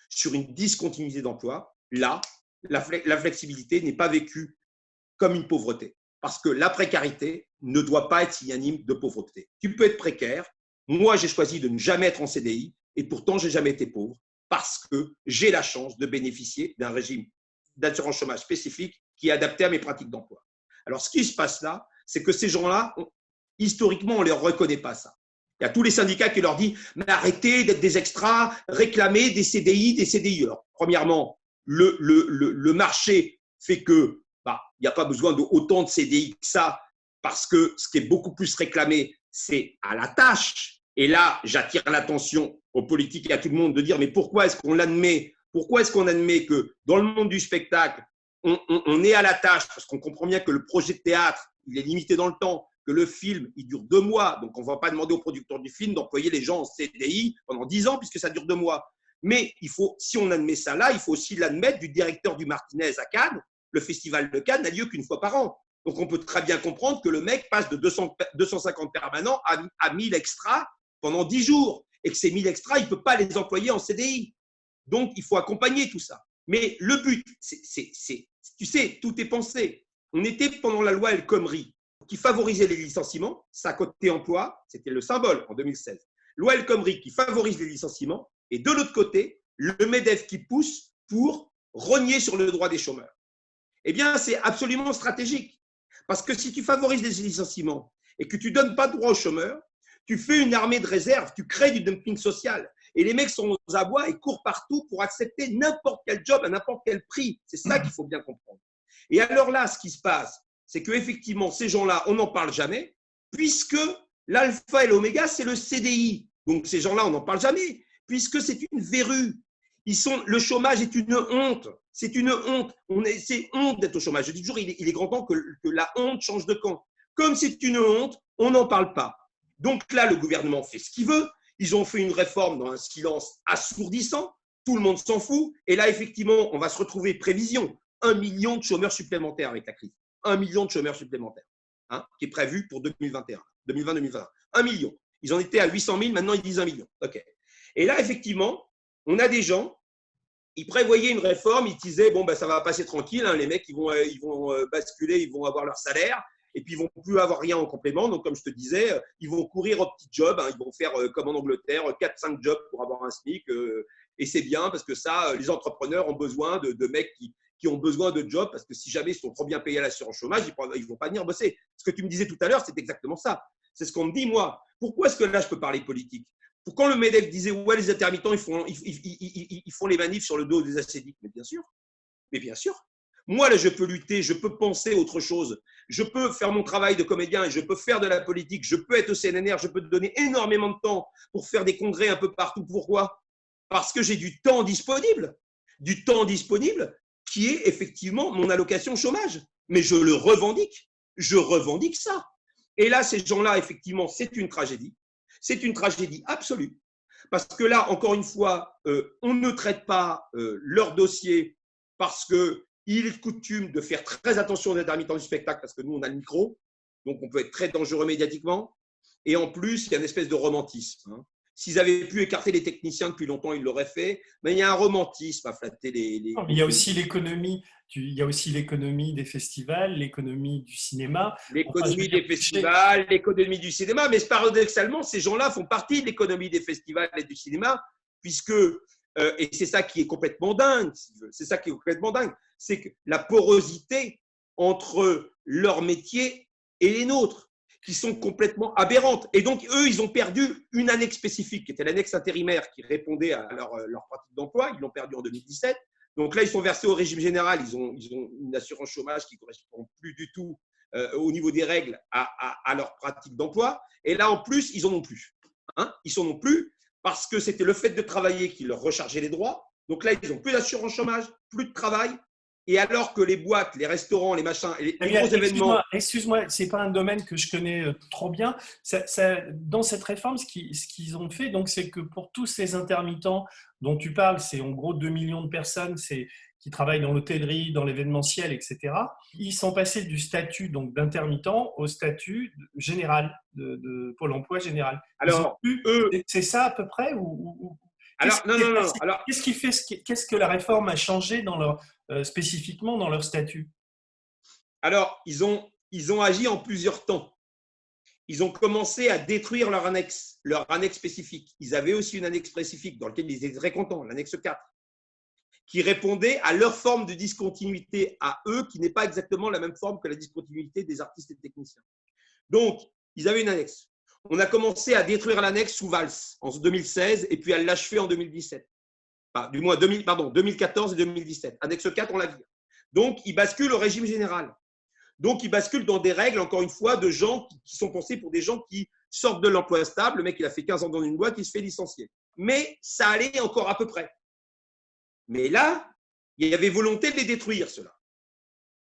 sur une discontinuité d'emploi, là, la flexibilité n'est pas vécue comme une pauvreté. Parce que la précarité ne doit pas être synonyme de pauvreté. Tu peux être précaire. Moi, j'ai choisi de ne jamais être en CDI et pourtant, je n'ai jamais été pauvre parce que j'ai la chance de bénéficier d'un régime d'assurance chômage spécifique qui est adapté à mes pratiques d'emploi. Alors, ce qui se passe là, c'est que ces gens-là, historiquement, on ne leur reconnaît pas ça. Il y a tous les syndicats qui leur disent « mais arrêtez d'être des extras, réclamez des CDI, des CDI ». Alors, premièrement, le marché fait que il n'y a pas besoin d'autant de CDI que ça, parce que ce qui est beaucoup plus réclamé, c'est à la tâche. Et là, j'attire l'attention aux politiques et à tout le monde de dire, mais pourquoi est-ce qu'on admet que dans le monde du spectacle, on est à la tâche, parce qu'on comprend bien que le projet de théâtre, il est limité dans le temps, que le film, il dure 2 mois, donc on ne va pas demander aux producteurs du film d'employer les gens en CDI pendant 10 ans, puisque ça dure 2 mois. Mais si on admet ça là, il faut aussi l'admettre du directeur du Martinez à Cannes. Le festival de Cannes n'a lieu qu'une fois par an. Donc, on peut très bien comprendre que le mec passe de 250 permanents à 1000 extras pendant 10 jours et que ces 1000 extras, il ne peut pas les employer en CDI. Donc, il faut accompagner tout ça. Mais le but, tu sais, tout est pensé. On était pendant la loi El Khomri qui favorisait les licenciements. Ça, côté emploi, c'était le symbole en 2016. Loi El Khomri qui favorise les licenciements et de l'autre côté, le MEDEF qui pousse pour rogner sur le droit des chômeurs. Eh bien, c'est absolument stratégique. Parce que si tu favorises les licenciements et que tu ne donnes pas de droit aux chômeurs, tu fais une armée de réserve, tu crées du dumping social. Et les mecs sont aux abois et courent partout pour accepter n'importe quel job à n'importe quel prix. C'est ça qu'il faut bien comprendre. Et alors là, ce qui se passe, c'est qu'effectivement, ces gens-là, on n'en parle jamais, puisque l'alpha et l'oméga, c'est le CDI. Donc, ces gens-là, on n'en parle jamais, puisque c'est une verrue. Le chômage est une honte. C'est une honte. C'est honte d'être au chômage. Je dis toujours, il est grand temps que la honte change de camp. Comme c'est une honte, on n'en parle pas. Donc là, le gouvernement fait ce qu'il veut. Ils ont fait une réforme dans un silence assourdissant. tout le monde s'en fout. Et là, effectivement, on va se retrouver, prévision, 1 million de chômeurs supplémentaires avec la crise. 1 million de chômeurs supplémentaires, hein, qui est prévu pour 2021, 2020-2021. 1 million. Ils en étaient à 800 000, maintenant ils disent 1 million. OK. Et là, effectivement, on a des gens, ils prévoyaient une réforme, ils disaient, bon, ben, ça va passer tranquille, hein, les mecs, ils vont basculer, ils vont avoir leur salaire, et puis ils vont plus avoir rien en complément. Donc, comme je te disais, ils vont courir au petit job, hein, ils vont faire comme en Angleterre, 4-5 jobs pour avoir un SMIC. Et c'est bien parce que ça, les entrepreneurs ont besoin de mecs qui ont besoin de jobs, parce que si jamais ils sont trop bien payés à l'assurance chômage, ils ne vont pas venir bosser. Ce que tu me disais tout à l'heure, c'est exactement ça. C'est ce qu'on me dit, moi. Pourquoi est-ce que là, je peux parler politique? Quand le MEDEF disait, ouais, les intermittents, ils font les manifs sur le dos des assédiques. Mais bien sûr. Mais bien sûr. Moi, là, je peux lutter, je peux penser autre chose. Je peux faire mon travail de comédien et je peux faire de la politique. Je peux être au CNNR, je peux te donner énormément de temps pour faire des congrès un peu partout. Pourquoi? Parce que j'ai du temps disponible. Du temps disponible qui est effectivement mon allocation chômage. Mais je le revendique. Je revendique ça. Et là, ces gens-là, effectivement, c'est une tragédie. C'est une tragédie absolue. Parce que là, encore une fois, on ne traite pas leur dossier parce qu'il est coutume de faire très attention aux intermittents du spectacle parce que nous, on a le micro. Donc, on peut être très dangereux médiatiquement. Et en plus, il y a une espèce de romantisme. Hein. S'ils avaient pu écarter les techniciens depuis longtemps, ils l'auraient fait. Mais il y a un romantisme à flatter les Il y a aussi l'économie, il y a aussi l'économie des festivals, l'économie du cinéma. Enfin, je veux l'économie dire, des festivals, l'économie du cinéma. Mais paradoxalement, ces gens-là font partie de l'économie des festivals et du cinéma, puisque, et c'est ça qui est complètement dingue, c'est ça qui est complètement dingue, c'est que la porosité entre leur métier et les nôtres, qui sont complètement aberrantes. Et donc, eux, ils ont perdu une annexe spécifique, qui était l'annexe intérimaire, qui répondait à leur pratique d'emploi. Ils l'ont perdu en 2017. Donc là, ils sont versés au régime général. Ils ont une assurance chômage qui ne correspond plus du tout au niveau des règles à leur pratique d'emploi. Et là, en plus, ils n'en ont plus. Hein, ils n'en ont plus parce que c'était le fait de travailler qui leur rechargeait les droits. Donc là, ils n'ont plus d'assurance chômage, plus de travail. Et alors que les boîtes, les restaurants, les machins, les gros événements… Excuse-moi, ce n'est pas un domaine que je connais trop bien. Dans cette réforme, ce qu'ils ont fait, c'est que pour tous ces intermittents dont tu parles, c'est en gros 2 millions de personnes qui travaillent dans l'hôtellerie, dans l'événementiel, etc. Ils sont passés du statut d'intermittent au statut général, de Pôle emploi général. Alors, c'est ça à peu près alors, non. Alors, qu'est-ce que la réforme a changé spécifiquement dans leur statut? Alors, ils ont agi en plusieurs temps. Ils ont commencé à détruire leur annexe spécifique. Ils avaient aussi une annexe spécifique dans laquelle ils étaient très contents, l'annexe 4, qui répondait à leur forme de discontinuité à eux, qui n'est pas exactement la même forme que la discontinuité des artistes et techniciens. Donc, ils avaient une annexe. On a commencé à détruire l'annexe sous Valls en 2016 et puis à l'achever en 2017. Enfin, du moins 2014 et 2017. Annexe 4, on la vire. Donc, ils basculent au régime général. Donc, ils basculent dans des règles, encore une fois, de gens qui sont pensés pour des gens qui sortent de l'emploi stable. Le mec, il a fait 15 ans dans une boîte, il se fait licencier. Mais ça allait encore à peu près. Mais là, il y avait volonté de les détruire, cela.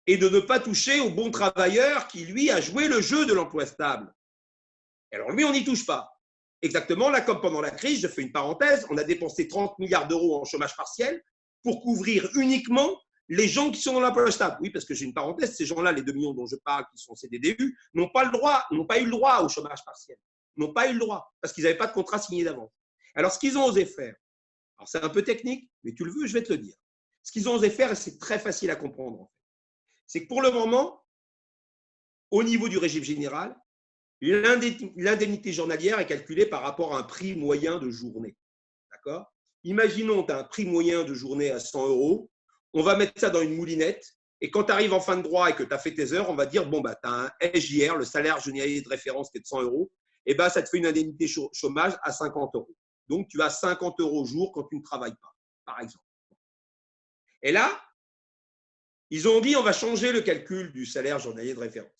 Et de ne pas toucher au bon travailleur qui, lui, a joué le jeu de l'emploi stable. Alors, lui, on n'y touche pas. Exactement, là, comme pendant la crise, je fais une parenthèse, on a dépensé 30 milliards d'euros en chômage partiel pour couvrir uniquement les gens qui sont dans l'emploi stable. Oui, parce que j'ai une parenthèse, ces gens-là, les 2 millions dont je parle, qui sont CDDU, n'ont pas eu le droit au chômage partiel. N'ont pas eu le droit, parce qu'ils n'avaient pas de contrat signé d'avance. Alors, ce qu'ils ont osé faire, alors c'est un peu technique, mais tu le veux, je vais te le dire. Ce qu'ils ont osé faire, et c'est très facile à comprendre, en fait, c'est que pour le moment, au niveau du régime général, l'indemnité journalière est calculée par rapport à un prix moyen de journée. D'accord ? Imaginons, tu as un prix moyen de journée à 100 euros. On va mettre ça dans une moulinette. Et quand tu arrives en fin de droit et que tu as fait tes heures, on va dire, bon, bah, tu as un SJR, le salaire journalier de référence qui est de 100 euros. Et bah, ça te fait une indemnité chômage à 50 euros. Donc, tu as 50 euros au jour quand tu ne travailles pas, par exemple. Et là, ils ont dit, on va changer le calcul du salaire journalier de référence.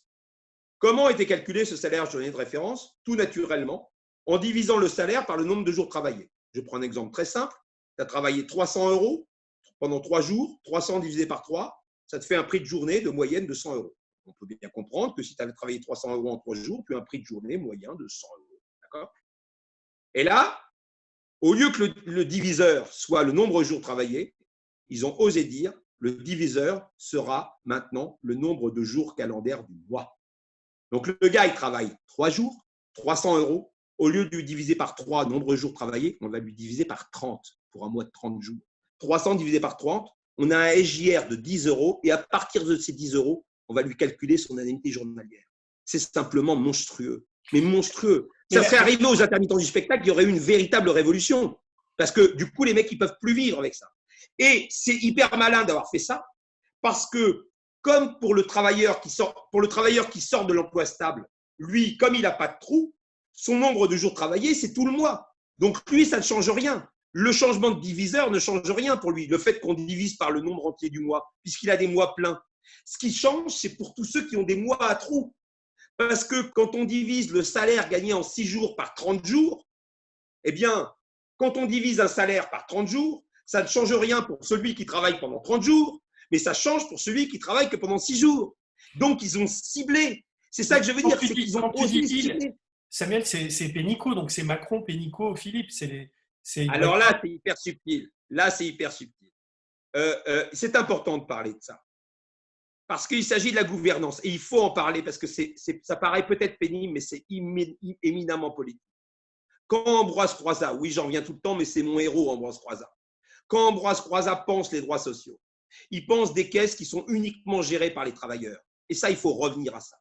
Comment était calculé ce salaire journalier de référence? Tout naturellement, en divisant le salaire par le nombre de jours travaillés. Je prends un exemple très simple. Tu as travaillé 300 euros pendant 3 jours, 300 divisé par 3, ça te fait un prix de journée de moyenne de 100 euros. On peut bien comprendre que si tu avais travaillé 300 euros en 3 jours, tu as un prix de journée moyen de 100 euros. D'accord? Et là, Au lieu que le diviseur soit le nombre de jours travaillés, ils ont osé dire le diviseur sera maintenant le nombre de jours calendaires du mois. Donc, le gars, il travaille 3 jours, 300 euros. Au lieu de lui diviser par 3 nombre de jours travaillés, on va lui diviser par 30 pour un mois de 30 jours. 300 divisé par 30, on a un SJR de 10 euros et à partir de ces 10 euros, on va lui calculer son indemnité journalière. C'est simplement monstrueux, mais monstrueux. Ça serait arrivé aux intermittents du spectacle, il y aurait eu une véritable révolution. Parce que du coup, les mecs, ils ne peuvent plus vivre avec ça. Et c'est hyper malin d'avoir fait ça, parce que comme pour le travailleur qui sort de l'emploi stable, lui, comme il n'a pas de trou, son nombre de jours travaillés, c'est tout le mois. Donc lui, ça ne change rien. Le changement de diviseur ne change rien pour lui. Le fait qu'on divise par le nombre entier du mois, puisqu'il a des mois pleins. Ce qui change, c'est pour tous ceux qui ont des mois à trous. Parce que quand on divise le salaire gagné en 6 jours par 30 jours, eh bien, quand on divise un salaire par 30 jours, ça ne change rien pour celui qui travaille pendant 30 jours, mais ça change pour celui qui travaille que pendant 6 jours. Donc, ils ont ciblé. C'est ça que je veux dire, c'est qu'ils ont osé cibler. Samuel, c'est Pénicaud, donc c'est Macron, Pénicaud, Philippe. Alors là, c'est hyper subtil. C'est important de parler de ça. Parce qu'il s'agit de la gouvernance. Et il faut en parler parce que ça paraît peut-être pénible, mais c'est éminemment politique. Quand Ambroise Croizat, oui, j'en reviens tout le temps, mais c'est mon héros, Ambroise Croizat. Quand Ambroise Croizat pense les droits sociaux, il pense des caisses qui sont uniquement gérées par les travailleurs. Et ça, il faut revenir à ça.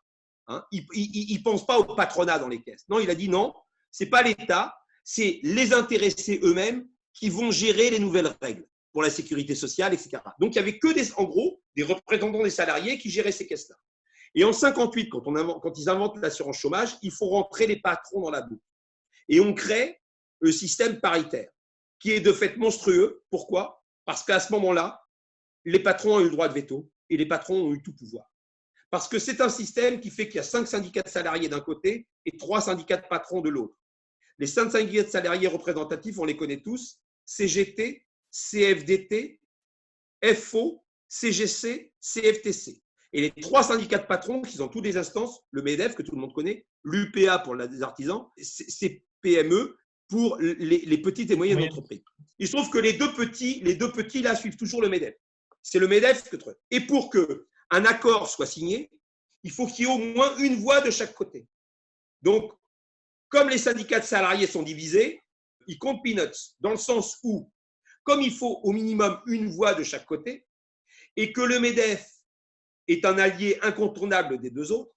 Hein, il ne pense pas au patronat dans les caisses. Non, il a dit non, ce n'est pas l'État, c'est les intéressés eux-mêmes qui vont gérer les nouvelles règles pour la sécurité sociale, etc. Donc, il n'y avait que, en gros, des représentants des salariés qui géraient ces caisses-là. Et en 1958, quand ils inventent l'assurance chômage, il faut rentrer les patrons dans la boucle. Et on crée le système paritaire, qui est de fait monstrueux. Pourquoi ? Parce qu'à ce moment-là, les patrons ont eu le droit de veto et les patrons ont eu tout pouvoir. Parce que c'est un système qui fait qu'il y a 5 syndicats de salariés d'un côté et 3 syndicats de patrons de l'autre. Les 5 syndicats de salariés représentatifs, on les connaît tous, CGT, CFDT, FO, CGC, CFTC. Et les 3 syndicats de patrons qui sont tous des instances, le MEDEF que tout le monde connaît, l'UPA pour les artisans, CPME pour les petites et moyennes entreprises. Il se trouve que les deux petits là suivent toujours le MEDEF. C'est le MEDEF que truc. Et pour qu'un accord soit signé, il faut qu'il y ait au moins une voix de chaque côté. Donc, comme les syndicats de salariés sont divisés, ils comptent peanuts, dans le sens où, comme il faut au minimum une voix de chaque côté, et que le MEDEF est un allié incontournable des deux autres,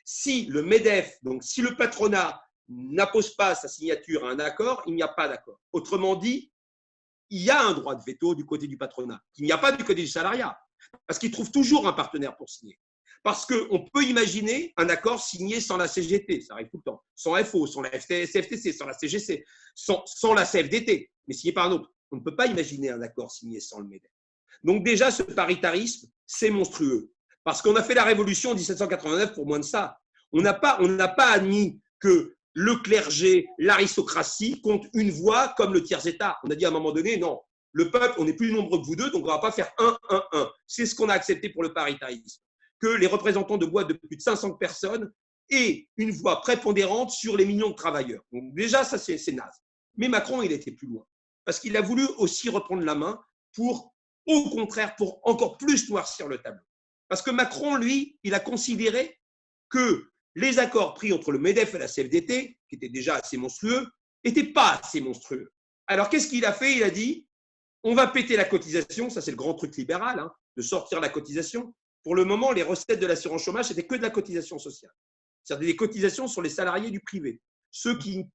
si le MEDEF, donc si le patronat n'appose pas sa signature à un accord, il n'y a pas d'accord. Autrement dit, il y a un droit de veto du côté du patronat, qu'il n'y a pas du côté du salariat, parce qu'il trouve toujours un partenaire pour signer. Parce qu'on peut imaginer un accord signé sans la CGT, ça arrive tout le temps, sans FO, sans la CFTC, sans la CGC, sans la CFDT, mais signé par un autre. On ne peut pas imaginer un accord signé sans le MEDEF. Donc déjà, ce paritarisme, c'est monstrueux. Parce qu'on a fait la révolution en 1789 pour moins de ça. On n'a pas admis que le clergé, l'aristocratie compte une voix comme le tiers-état. On a dit à un moment donné, non, le peuple, on est plus nombreux que vous deux, donc on ne va pas faire 1-1-1. C'est ce qu'on a accepté pour le paritarisme. Que les représentants de boîtes de plus de 500 personnes aient une voix prépondérante sur les millions de travailleurs. Donc déjà, ça, c'est naze. Mais Macron, il était plus loin. Parce qu'il a voulu aussi reprendre la main pour, au contraire, pour encore plus noircir le tableau. Parce que Macron, lui, il a considéré que les accords pris entre le MEDEF et la CFDT, qui étaient déjà assez monstrueux, n'étaient pas assez monstrueux. Alors, qu'est-ce qu'il a fait ? Il a dit, on va péter la cotisation, ça c'est le grand truc libéral, hein, de sortir la cotisation. Pour le moment, les recettes de l'assurance chômage, c'était que de la cotisation sociale. C'est-à-dire des cotisations sur les salariés du privé. Ceux qui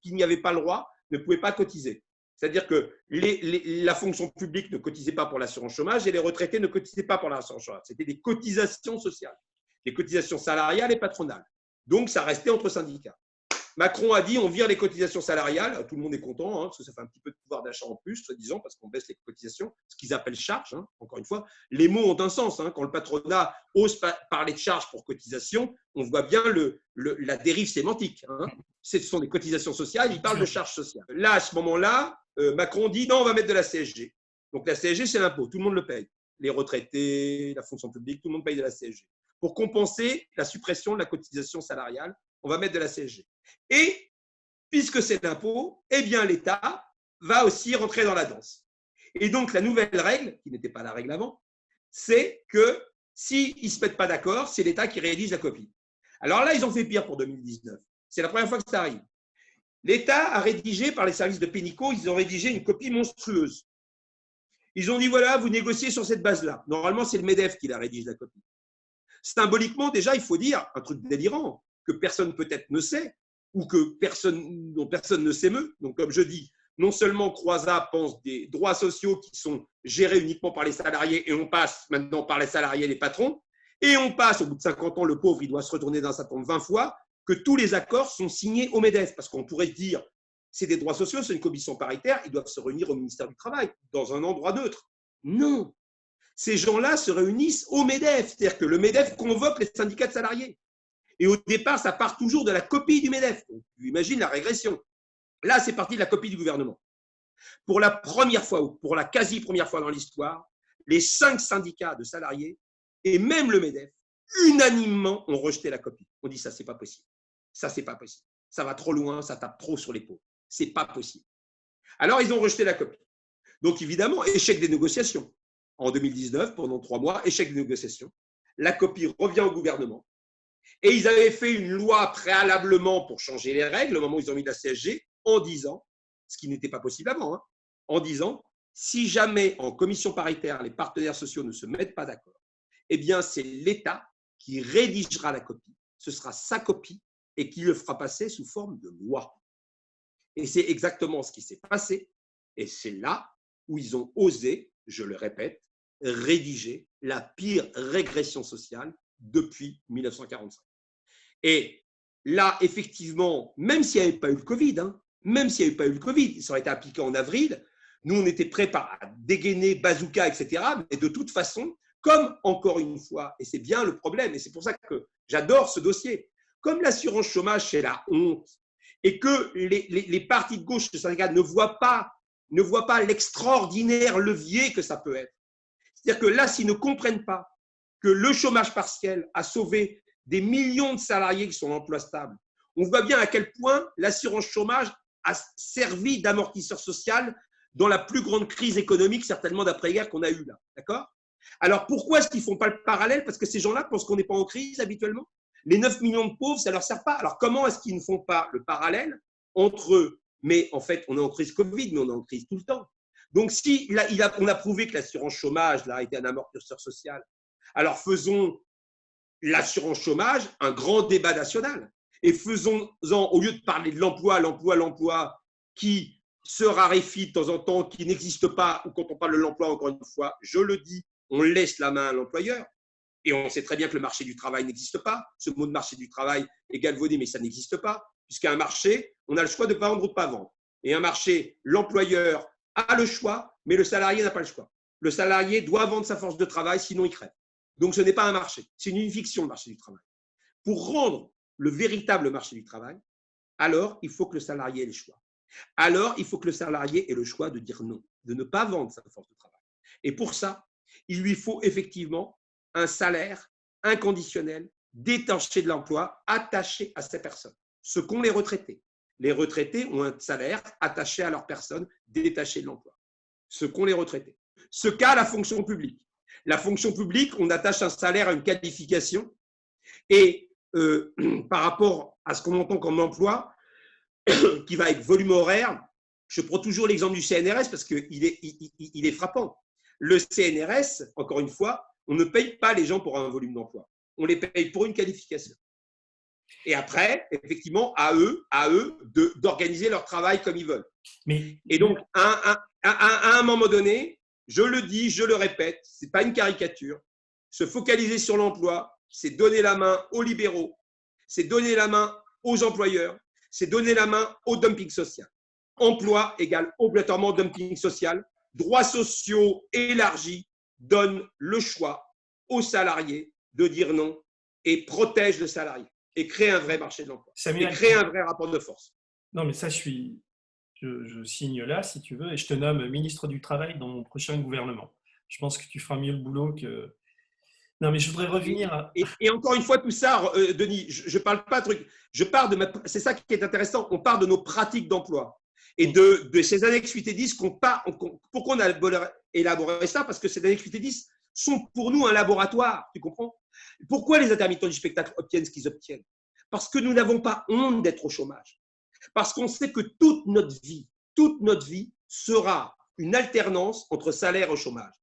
n'y avaient pas le droit ne pouvaient pas cotiser. C'est-à-dire que la fonction publique ne cotisait pas pour l'assurance chômage et les retraités ne cotisaient pas pour l'assurance chômage. C'était des cotisations sociales, des cotisations salariales et patronales. Donc, ça restait entre syndicats. Macron a dit on vire les cotisations salariales, tout le monde est content, hein, parce que ça fait un petit peu de pouvoir d'achat en plus, soi-disant, parce qu'on baisse les cotisations, ce qu'ils appellent charges. Hein, encore une fois, les mots ont un sens. Hein, quand le patronat ose parler de charges pour cotisation, on voit bien la dérive sémantique. Hein. Ce sont des cotisations sociales, il parle de charges sociales. Là, à ce moment-là, Macron dit non, on va mettre de la CSG. Donc la CSG, c'est l'impôt, tout le monde le paye. Les retraités, la fonction publique, tout le monde paye de la CSG. Pour compenser la suppression de la cotisation salariale, on va mettre de la CSG. Et puisque c'est l'impôt, eh bien l'État va aussi rentrer dans la danse. Et donc, la nouvelle règle, qui n'était pas la règle avant, c'est que s'ils ne se mettent pas d'accord, c'est l'État qui rédige la copie. Alors là, ils ont fait pire pour 2019. C'est la première fois que ça arrive. L'État a rédigé, par les services de Pénicaud, ils ont rédigé une copie monstrueuse. Ils ont dit, voilà, vous négociez sur cette base-là. Normalement, c'est le MEDEF qui la rédige, la copie. Symboliquement, déjà, il faut dire un truc délirant que personne peut-être ne sait ou dont personne ne s'émeut. Donc, comme je dis, non seulement Croizat pense des droits sociaux qui sont gérés uniquement par les salariés et on passe maintenant par les salariés et les patrons, et on passe, au bout de 50 ans, le pauvre, il doit se retourner dans sa tombe 20 fois, que tous les accords sont signés au MEDEF. Parce qu'on pourrait se dire, c'est des droits sociaux, c'est une commission paritaire, ils doivent se réunir au ministère du Travail, dans un endroit neutre. Non, ces gens-là se réunissent au MEDEF, c'est-à-dire que le MEDEF convoque les syndicats de salariés. Et au départ, ça part toujours de la copie du MEDEF. Donc, tu imagines la régression. Là, c'est parti de la copie du gouvernement. Pour la première fois, ou pour la quasi-première fois dans l'histoire, les 5 syndicats de salariés, et même le MEDEF, unanimement ont rejeté la copie. On dit ça, c'est pas possible. Ça, c'est pas possible. Ça va trop loin, ça tape trop sur les pauvres. C'est pas possible. Alors, ils ont rejeté la copie. Donc, évidemment, échec des négociations. En 2019, pendant 3 mois, échec des négociations. La copie revient au gouvernement. Et ils avaient fait une loi préalablement pour changer les règles, au moment où ils ont mis la CSG, en disant, ce qui n'était pas possible avant, en disant, si jamais en commission paritaire, les partenaires sociaux ne se mettent pas d'accord, eh bien, c'est l'État qui rédigera la copie. Ce sera sa copie et qui le fera passer sous forme de loi. Et c'est exactement ce qui s'est passé. Et c'est là où ils ont osé, je le répète, rédiger la pire régression sociale depuis 1945. Et là, effectivement, même s'il n'y avait pas eu le Covid, ça aurait été appliqué en avril, nous, on était prêts à dégainer bazooka, etc. Mais de toute façon, comme encore une fois, et c'est bien le problème, et c'est pour ça que j'adore ce dossier, comme l'assurance chômage, c'est la honte, et que les partis de gauche de syndicats ne voient pas l'extraordinaire levier que ça peut être. C'est-à-dire que là, s'ils ne comprennent pas que le chômage partiel a sauvé des millions de salariés qui sont en emploi stable, on voit bien à quel point l'assurance chômage a servi d'amortisseur social dans la plus grande crise économique, certainement d'après-guerre qu'on a eue là. D'accord ? Alors, pourquoi est-ce qu'ils ne font pas le parallèle ? Parce que ces gens-là pensent qu'on n'est pas en crise habituellement. Les 9 millions de pauvres, ça ne leur sert pas. Alors, comment est-ce qu'ils ne font pas le parallèle entre eux ? Mais en fait, on est en crise Covid, mais on est en crise tout le temps. Donc, si on a prouvé que l'assurance chômage là, a été un amortisseur social, alors faisons l'assurance chômage un grand débat national. Et faisons-en, au lieu de parler de l'emploi qui se raréfie de temps en temps, qui n'existe pas, ou quand on parle de l'emploi, encore une fois, je le dis, on laisse la main à l'employeur. Et on sait très bien que le marché du travail n'existe pas. Ce mot de marché du travail est galvaudé, mais ça n'existe pas. Puisqu'à un marché, on a le choix de vendre ou de ne pas vendre. Et un marché, l'employeur a le choix, mais le salarié n'a pas le choix. Le salarié doit vendre sa force de travail, sinon il crève. Donc ce n'est pas un marché, c'est une fiction, le marché du travail. Pour rendre le véritable marché du travail, alors il faut que le salarié ait le choix. Alors il faut que le salarié ait le choix de dire non, de ne pas vendre sa force de travail. Et pour ça, il lui faut effectivement un salaire inconditionnel, détaché de l'emploi, attaché à ces personnes. Ce qu'ont les retraités. Les retraités ont un salaire attaché à leur personne, détaché de l'emploi. Ce qu'ont les retraités. Ce qu'a la fonction publique. La fonction publique, on attache un salaire à une qualification et par rapport à ce qu'on entend comme emploi, qui va être volume horaire, je prends toujours l'exemple du CNRS parce qu'il est frappant. Le CNRS, encore une fois, on ne paye pas les gens pour un volume d'emploi. On les paye pour une qualification. Et après, effectivement, à eux d'organiser leur travail comme ils veulent. Et donc, à un moment donné, je le dis, je le répète, ce n'est pas une caricature. Se focaliser sur l'emploi, c'est donner la main aux libéraux, c'est donner la main aux employeurs, c'est donner la main au dumping social. Emploi égale obligatoirement dumping social. Droits sociaux élargis donnent le choix aux salariés de dire non et protègent le salarié et créent un vrai marché de l'emploi. Samuel, et créent un vrai rapport de force. Non, mais ça, je signe là, si tu veux, et je te nomme ministre du Travail dans mon prochain gouvernement. Je pense que tu feras mieux le boulot que… Non, mais je voudrais revenir à… Et encore une fois, tout ça, Denis, je ne parle pas de truc. C'est ça qui est intéressant. On parle de nos pratiques d'emploi. Et de ces annexes 8 et 10, pourquoi on a élaboré ça? Parce que ces annexes 8 et 10 sont pour nous un laboratoire, tu comprends? Pourquoi les intermittents du spectacle obtiennent ce qu'ils obtiennent? Parce que nous n'avons pas honte d'être au chômage. Parce qu'on sait que toute notre vie sera une alternance entre salaire et chômage.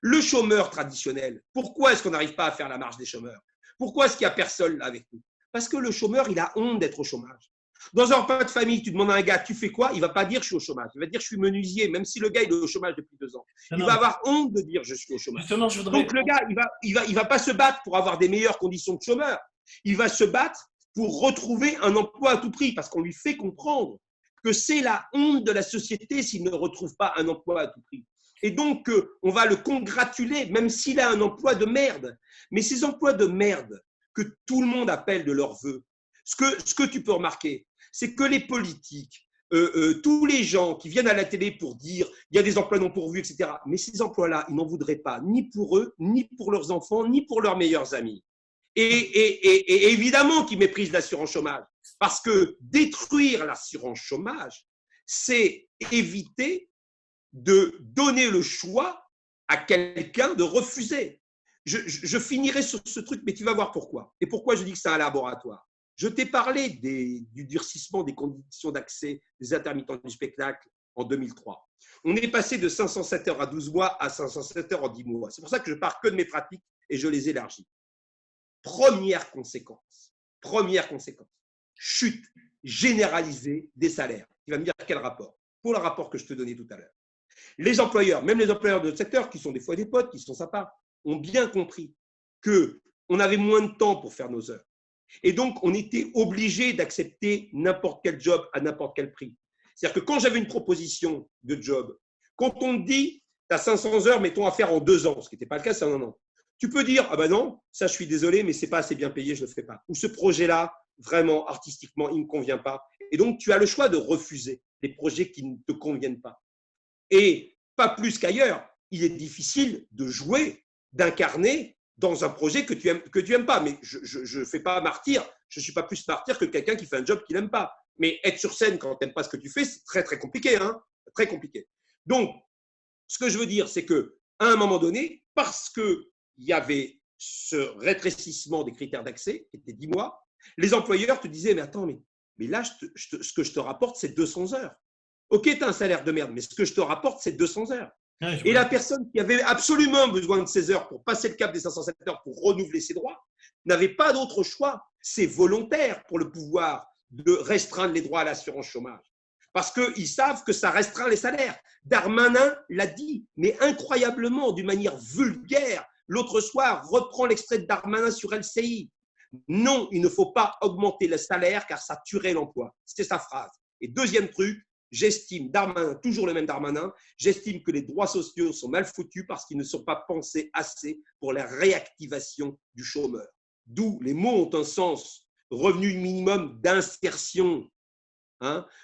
Le chômeur traditionnel, pourquoi est-ce qu'on n'arrive pas à faire la marche des chômeurs? Pourquoi est-ce qu'il n'y a personne là avec nous? Parce que le chômeur, il a honte d'être au chômage. Dans un repas de famille, tu demandes à un gars, tu fais quoi? Il ne va pas dire je suis au chômage. Il va dire je suis menuisier, même si le gars il est au chômage depuis 2 ans. Il va avoir honte de dire je suis au chômage. Justement, Donc le gars, il va pas se battre pour avoir des meilleures conditions de chômeur. Il va se battre pour retrouver un emploi à tout prix, parce qu'on lui fait comprendre que c'est la honte de la société s'il ne retrouve pas un emploi à tout prix. Et donc, on va le congratuler, même s'il a un emploi de merde. Mais ces emplois de merde que tout le monde appelle de leur vœu, ce que tu peux remarquer, c'est que les politiques, tous les gens qui viennent à la télé pour dire il y a des emplois non pourvus, etc. Mais ces emplois-là, ils n'en voudraient pas, ni pour eux, ni pour leurs enfants, ni pour leurs meilleurs amis. Et évidemment qu'ils méprisent l'assurance chômage. Parce que détruire l'assurance chômage, c'est éviter de donner le choix à quelqu'un de refuser. Je finirai sur ce truc, mais tu vas voir pourquoi. Et pourquoi je dis que c'est un laboratoire. Je t'ai parlé du durcissement des conditions d'accès des intermittents du spectacle en 2003. On est passé de 507 heures à 12 mois à 507 heures en 10 mois. C'est pour ça que je ne parle que de mes pratiques et je les élargis. Première conséquence, chute généralisée des salaires. Tu vas me dire quel rapport? Pour le rapport que je te donnais tout à l'heure. Les employeurs, même les employeurs de notre secteur, qui sont des fois des potes, qui sont sympas, ont bien compris qu'on avait moins de temps pour faire nos heures. Et donc, on était obligé d'accepter n'importe quel job à n'importe quel prix. C'est-à-dire que quand j'avais une proposition de job, quand on te dit, tu as 500 heures, mettons, à faire en 2 ans, ce qui n'était pas le cas, c'est un an. Tu peux dire, ah ben non, ça je suis désolé, mais ce n'est pas assez bien payé, je ne le fais pas. Ou ce projet-là, vraiment, artistiquement, il ne me convient pas. Et donc, tu as le choix de refuser les projets qui ne te conviennent pas. Et pas plus qu'ailleurs, il est difficile de jouer, d'incarner dans un projet que tu aimes pas. Mais je ne fais pas martyr, je ne suis pas plus martyr que quelqu'un qui fait un job qu'il n'aime pas. Mais être sur scène quand tu n'aimes pas ce que tu fais, c'est très, très compliqué. Très compliqué. Donc, ce que je veux dire, c'est qu'à un moment donné, parce qu'il y avait ce rétrécissement des critères d'accès, qui était 10 mois, les employeurs te disaient, mais attends, mais là, ce que je te rapporte, c'est 200 heures. Ok, tu as un salaire de merde, mais ce que je te rapporte, c'est 200 heures. Ouais, et la personne qui avait absolument besoin de ces heures pour passer le cap des 507 heures, pour renouveler ses droits, n'avait pas d'autre choix. C'est volontaire pour le pouvoir de restreindre les droits à l'assurance chômage. Parce qu'ils savent que ça restreint les salaires. Darmanin l'a dit, mais incroyablement, d'une manière vulgaire. L'autre soir, reprend l'extrait de Darmanin sur LCI. Non, il ne faut pas augmenter le salaire car ça tuerait l'emploi. C'est sa phrase. Et deuxième truc, j'estime, Darmanin, toujours le même Darmanin, j'estime que les droits sociaux sont mal foutus parce qu'ils ne sont pas pensés assez pour la réactivation du chômeur. D'où les mots ont un sens. Revenu minimum d'insertion,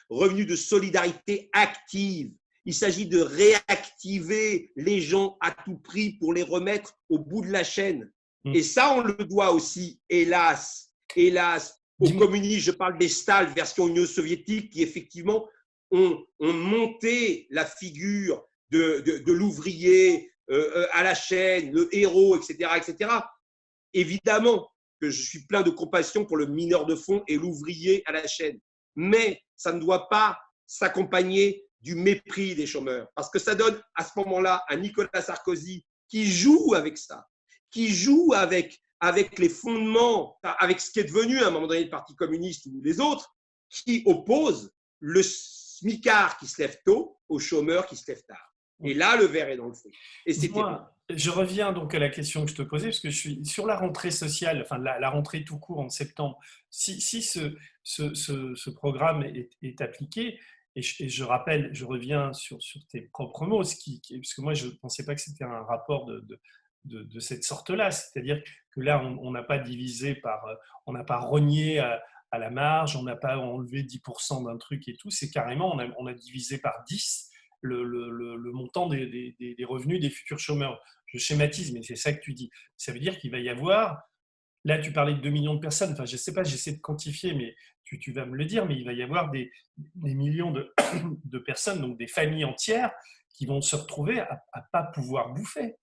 revenu de solidarité active. Il s'agit de réactiver les gens à tout prix pour les remettre au bout de la chaîne. Et ça, on le doit aussi, hélas, aux communistes. Je parle des Stal, version Union soviétique, qui effectivement ont monté la figure de l'ouvrier à la chaîne, le héros, etc., etc. Évidemment que je suis plein de compassion pour le mineur de fond et l'ouvrier à la chaîne. Mais ça ne doit pas s'accompagner du mépris des chômeurs. Parce que ça donne à ce moment-là un Nicolas Sarkozy qui joue avec ça, qui joue avec les fondements, avec ce qui est devenu à un moment donné le Parti communiste ou les autres, qui opposent le smicard qui se lève tôt au chômeur qui se lève tard. Et là, le verre est dans le feu. Et c'est moi, je reviens donc à la question que je te posais, parce que je suis sur la rentrée sociale, enfin la rentrée tout court en septembre. Si ce programme est appliqué, et je rappelle, je reviens sur tes propres mots, parce que moi je ne pensais pas que c'était un rapport de cette sorte-là, c'est-à-dire que là on n'a pas divisé par, on n'a pas rogné à la marge, on n'a pas enlevé 10% d'un truc et tout, c'est carrément, on a divisé par 10 le montant des revenus des futurs chômeurs. Je schématise, mais c'est ça que tu dis. Ça veut dire qu'il va y avoir là, tu parlais de 2 millions de personnes. Enfin, je ne sais pas, j'essaie de quantifier, mais tu vas me le dire, mais il va y avoir des millions de personnes, donc des familles entières, qui vont se retrouver à ne pas pouvoir bouffer,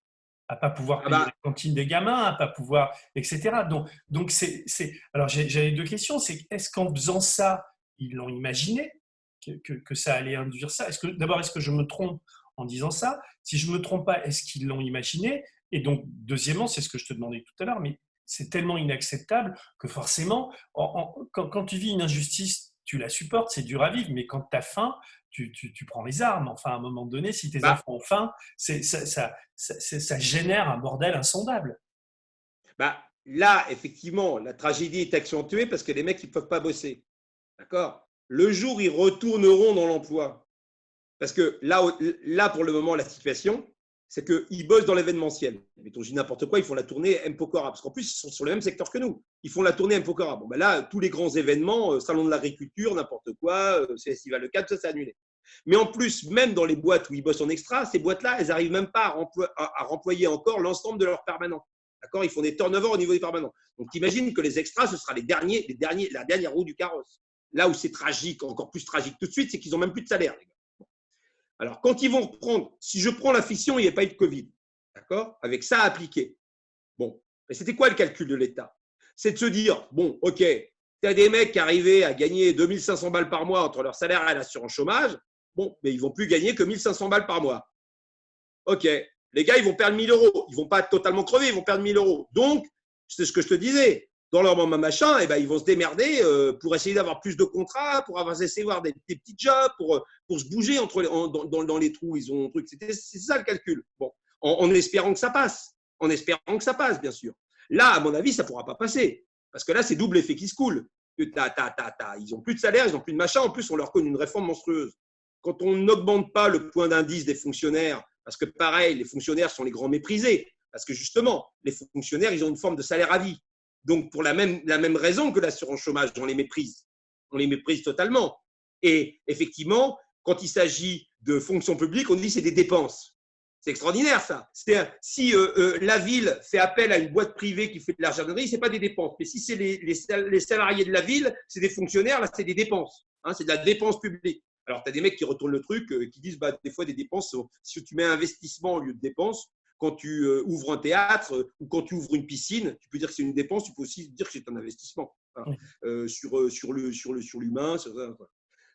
à pas pouvoir Ah payer la bah, cantine des gamins, à pas pouvoir, etc. Donc alors j'avais deux questions. C'est est-ce qu'en faisant ça, ils l'ont imaginé que ça allait induire ça? D'abord, est-ce que je me trompe en disant ça? Si je me trompe pas, est-ce qu'ils l'ont imaginé? Et donc, deuxièmement, c'est ce que je te demandais tout à l'heure, mais c'est tellement inacceptable que forcément, quand tu vis une injustice, tu la supportes, c'est dur à vivre, mais quand tu as faim, tu prends les armes. Enfin, à un moment donné, si tes bah, enfants ont faim, ça génère un bordel insondable. là, effectivement, la tragédie est accentuée parce que les mecs, ils ne peuvent pas bosser. D'accord? Le jour où ils retourneront dans l'emploi, parce que là, pour le moment, la situation, c'est qu'ils bossent dans l'événementiel. Mettons, je dis n'importe quoi, ils font la tournée M. Pokora, parce qu'en plus, ils sont sur le même secteur que nous. Ils font la tournée M. Pokora. Bon, ben là, tous les grands événements, Salon de l'agriculture, n'importe quoi, Festival de Cannes, ça, c'est annulé. Mais en plus, même dans les boîtes où ils bossent en extra, ces boîtes-là, elles n'arrivent même pas à remployer encore l'ensemble de leurs permanents. D'accord? Ils font des turnovers au niveau des permanents. Donc, t'imagines que les extras, ce sera la dernière roue du carrosse. Là où c'est tragique, encore plus tragique tout de suite, c'est qu'ils n'ont même plus de salaire, les gars. Alors, quand ils vont reprendre, si je prends la fission, il n'y a pas eu de Covid, d'accord? Avec ça à appliquer. Bon, mais c'était quoi le calcul de l'État? C'est de se dire, bon, ok, tu as des mecs qui arrivaient à gagner 2500 balles par mois entre leur salaire et l'assurance chômage, bon, mais ils ne vont plus gagner que 1500 balles par mois. Ok, les gars, ils vont perdre 1000 euros. Ils ne vont pas totalement crever, ils vont perdre 1000 euros. Donc, c'est ce que je te disais. Dans leur moment machin, eh ben, ils vont se démerder pour essayer d'avoir plus de contrats, pour essayer d'avoir des petits jobs, pour se bouger dans les trous. Ils ont un truc. C'est ça le calcul. Bon, en espérant que ça passe. En espérant que ça passe, bien sûr. Là, à mon avis, ça ne pourra pas passer. Parce que là, c'est double effet qui se coule. Ils n'ont plus de salaire, ils n'ont plus de machin. En plus, on leur conne une réforme monstrueuse. Quand on n'augmente pas le point d'indice des fonctionnaires, parce que pareil, les fonctionnaires sont les grands méprisés, parce que justement, les fonctionnaires, ils ont une forme de salaire à vie. Donc, pour la même raison que l'assurance chômage, on les méprise. On les méprise totalement. Et effectivement, quand il s'agit de fonction publique, on dit que c'est des dépenses. C'est extraordinaire, ça. Si la ville fait appel à une boîte privée qui fait de la jardinerie, ce n'est pas des dépenses. Mais si c'est les salariés de la ville, c'est des fonctionnaires, là, c'est des dépenses. Hein, c'est de la dépense publique. Alors, tu as des mecs qui retournent le truc, qui disent bah, des fois des dépenses, si tu mets investissement au lieu de dépenses, quand tu ouvres un théâtre ou quand tu ouvres une piscine, tu peux dire que c'est une dépense, tu peux aussi dire que c'est un investissement hein, sur l'humain.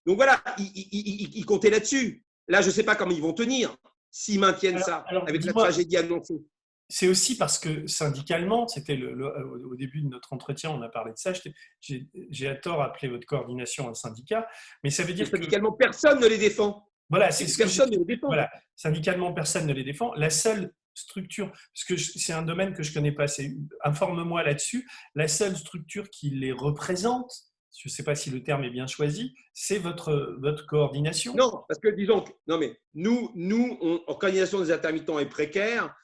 Donc voilà, ils comptaient là-dessus. Là, je ne sais pas comment ils vont tenir s'ils maintiennent ça Alors avec la dis-moi, tragédie annoncée. c'est aussi parce que syndicalement, c'était au début de notre entretien, on a parlé de ça. J'ai à tort appelé votre coordination un syndicat, mais ça veut Mais dire que syndicalement, personne ne les défend. voilà, c'est ce que j'ai. Personne ne les défend. Voilà, syndicalement, personne ne les défend. La seule structure, parce que c'est un domaine que je ne connais pas, informe-moi là-dessus, la seule structure qui les représente, je ne sais pas si le terme est bien choisi, c'est votre coordination. Non, parce que disons, non mais nous en coordination des intermittents et précaires,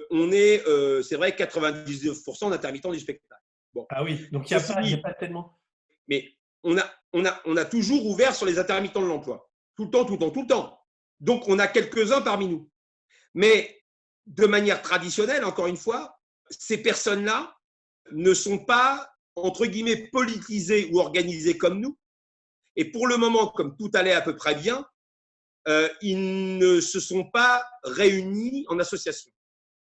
on est, c'est vrai, 99% d'intermittents du spectacle. Bon, Ah oui, donc ceci il y a dit, pas tellement. mais on a toujours ouvert sur les intermittents de l'emploi. Tout le temps, tout le temps, tout le temps. Donc, on a quelques-uns parmi nous. Mais de manière traditionnelle, encore une fois, ces personnes-là ne sont pas, entre guillemets, politisées ou organisées comme nous. Et pour le moment, comme tout allait à peu près bien, ils ne se sont pas réunis en association.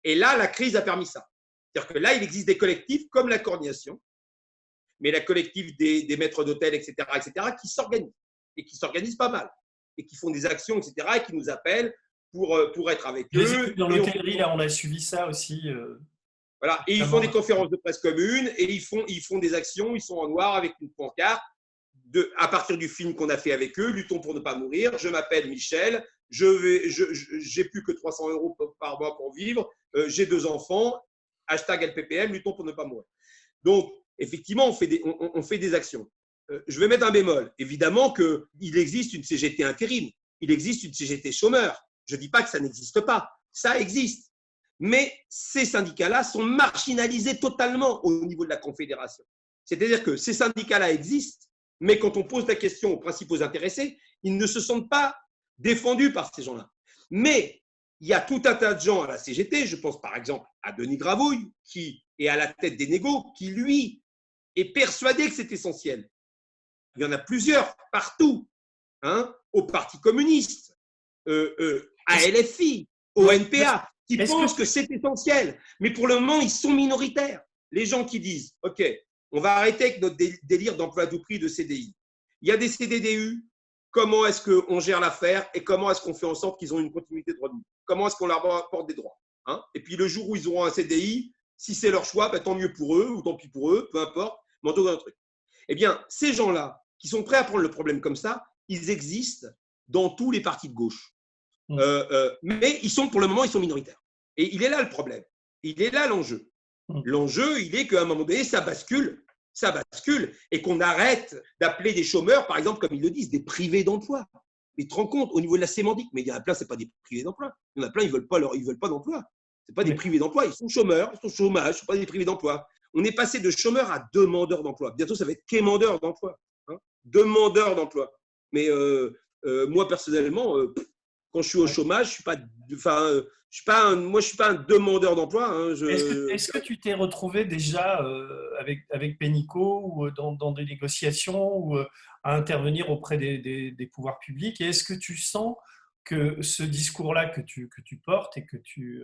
Et là, la crise a permis ça. C'est-à-dire que là, il existe des collectifs comme la coordination, mais la collectif des maîtres d'hôtel, etc., qui s'organisent et qui s'organisent pas mal et qui font des actions, etc., et qui nous appellent pour être avec eux. Dans l'hôtellerie, là, on a suivi ça aussi. Voilà. Et ils font des conférences de presse communes et ils font des actions, ils sont en noir avec une pancarte à partir du film qu'on a fait avec eux, Luttons pour ne pas mourir. Je m'appelle Michel, j'ai plus que 300 euros par mois pour vivre, j'ai 2 enfants, hashtag LPPM, Luttons pour ne pas mourir. Donc, effectivement, on fait des actions. Je vais mettre un bémol. Évidemment qu'il existe une CGT intérim, il existe une CGT chômeur. Je ne dis pas que ça n'existe pas, ça existe. Mais ces syndicats-là sont marginalisés totalement au niveau de la Confédération. C'est-à-dire que ces syndicats-là existent, mais quand on pose la question aux principaux intéressés, ils ne se sentent pas défendus par ces gens-là. Mais il y a tout un tas de gens à la CGT, je pense par exemple à Denis Gravouille, qui et à la tête des négos qui, lui, est persuadé que c'est essentiel. Il y en a plusieurs, partout, hein, au Parti communiste, à LFI, au NPA, qui pensent que c'est essentiel. Mais pour le moment, ils sont minoritaires. Les gens qui disent, OK, on va arrêter avec notre délire d'emploi à tout prix de CDI. Il y a des CDDU, comment est-ce qu'on gère l'affaire et comment est-ce qu'on fait en sorte qu'ils ont une continuité de revenus? Comment est-ce qu'on leur apporte des droits, hein? Et puis le jour où ils auront un CDI, si c'est leur choix, ben, tant mieux pour eux ou tant pis pour eux, peu importe, mais en tout cas un truc. Eh bien, ces gens-là qui sont prêts à prendre le problème comme ça, ils existent dans tous les partis de gauche. Mais ils sont, pour le moment, ils sont minoritaires. Et il est là le problème. Il est là l'enjeu. L'enjeu, il est qu'à un moment donné, ça bascule, et qu'on arrête d'appeler des chômeurs, par exemple, comme ils le disent, des privés d'emploi. Mais tu te rends compte, au niveau de la sémantique, mais il y en a plein, ce n'est pas des privés d'emploi. Il y en a plein, ils ne veulent pas d'emploi. Ce n'est pas des privés d'emploi, ils sont chômeurs, ils sont au chômage, ce ne sont pas des privés d'emploi. On est passé de chômeurs à demandeurs d'emploi. Bientôt, ça va être quémandeurs d'emploi. Hein, demandeurs d'emploi. Mais moi, personnellement, quand je suis au chômage, je suis pas, je suis pas un demandeur d'emploi. Hein, Est-ce que tu t'es retrouvé déjà avec Pénicaud ou dans des négociations ou à intervenir auprès des pouvoirs publics? Et est-ce que tu sens que ce discours-là que tu portes et que tu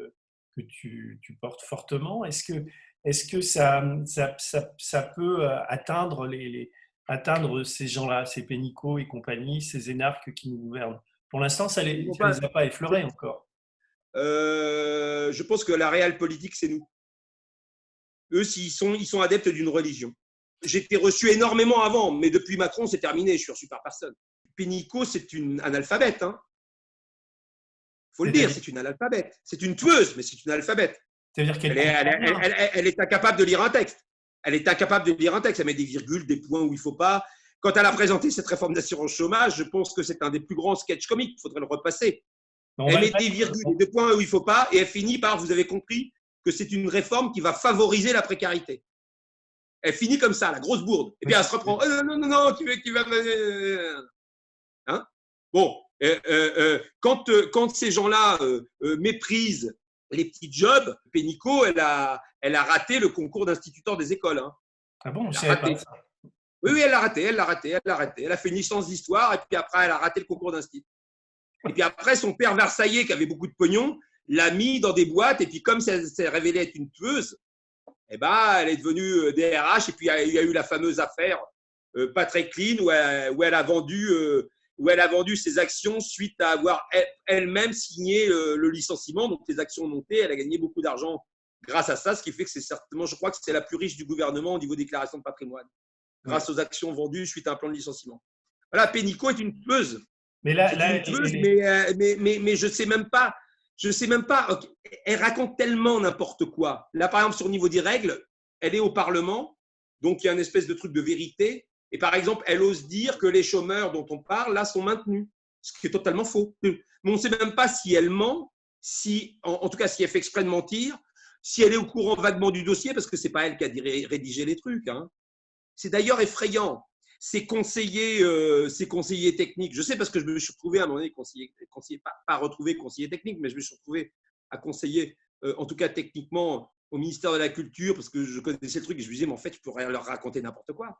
portes fortement, est-ce que ça peut atteindre ces gens-là, ces Pénicaud et compagnie, ces énarques qui nous gouvernent? Pour l'instant, ça ne les a pas effleurés encore. Je pense que la réelle politique, c'est nous. Eux, ils sont adeptes d'une religion. J'étais reçu énormément avant, mais depuis Macron, c'est terminé. Je suis reçu par personne. Pénicaud, c'est une analphabète. Hein. Faut le dire, c'est une analphabète. C'est une tueuse, mais c'est une analphabète. C'est-à-dire qu'elle elle est incapable de lire un texte. Elle est incapable de lire un texte. Elle met des virgules, des points où il ne faut pas. Quand elle a présenté cette réforme d'assurance chômage, je pense que c'est un des plus grands sketchs comiques. Il faudrait le repasser. Elle met des virgules et des points où il ne faut pas, et elle finit par, vous avez compris, que c'est une réforme qui va favoriser la précarité. Elle finit comme ça, la grosse bourde. Et puis elle se reprend. Non, tu vas. Hein, bon, quand ces gens-là méprisent les petits jobs, Pénicaud, elle a raté le concours d'instituteur des écoles. Hein. Ah bon, je savais pas ça. Oui, elle l'a raté. Elle a fait une licence d'histoire et puis après, elle a raté le concours d'institut. Et puis après, son père Versailles, qui avait beaucoup de pognon, l'a mis dans des boîtes. Et puis comme ça s'est révélé être une tueuse, eh ben, elle est devenue DRH. Et puis il y a eu la fameuse affaire pas très clean où elle a vendu ses actions suite à avoir elle-même signé le licenciement. Donc les actions ont monté. Elle a gagné beaucoup d'argent grâce à ça, ce qui fait que c'est certainement, je crois que c'est la plus riche du gouvernement au niveau déclaration de patrimoine, grâce aux actions vendues suite à un plan de licenciement. Voilà, Pénicaud est une tueuse. Mais je sais même pas. Okay. Elle raconte tellement n'importe quoi. Là, par exemple, sur le niveau des règles, elle est au Parlement, donc il y a une espèce de truc de vérité. Et par exemple, elle ose dire que les chômeurs dont on parle là sont maintenus, ce qui est totalement faux. Mais on ne sait même pas si elle ment, en tout cas si elle fait exprès de mentir, si elle est au courant vaguement du dossier, parce que c'est pas elle qui a rédigé les trucs. Hein. C'est d'ailleurs effrayant. Ces conseillers techniques, je sais parce que je me suis retrouvé à un moment donné conseiller pas retrouvé conseiller technique, mais je me suis retrouvé à conseiller, en tout cas techniquement, au ministère de la Culture, parce que je connaissais le truc et je me disais, mais en fait, je pourrais leur raconter n'importe quoi,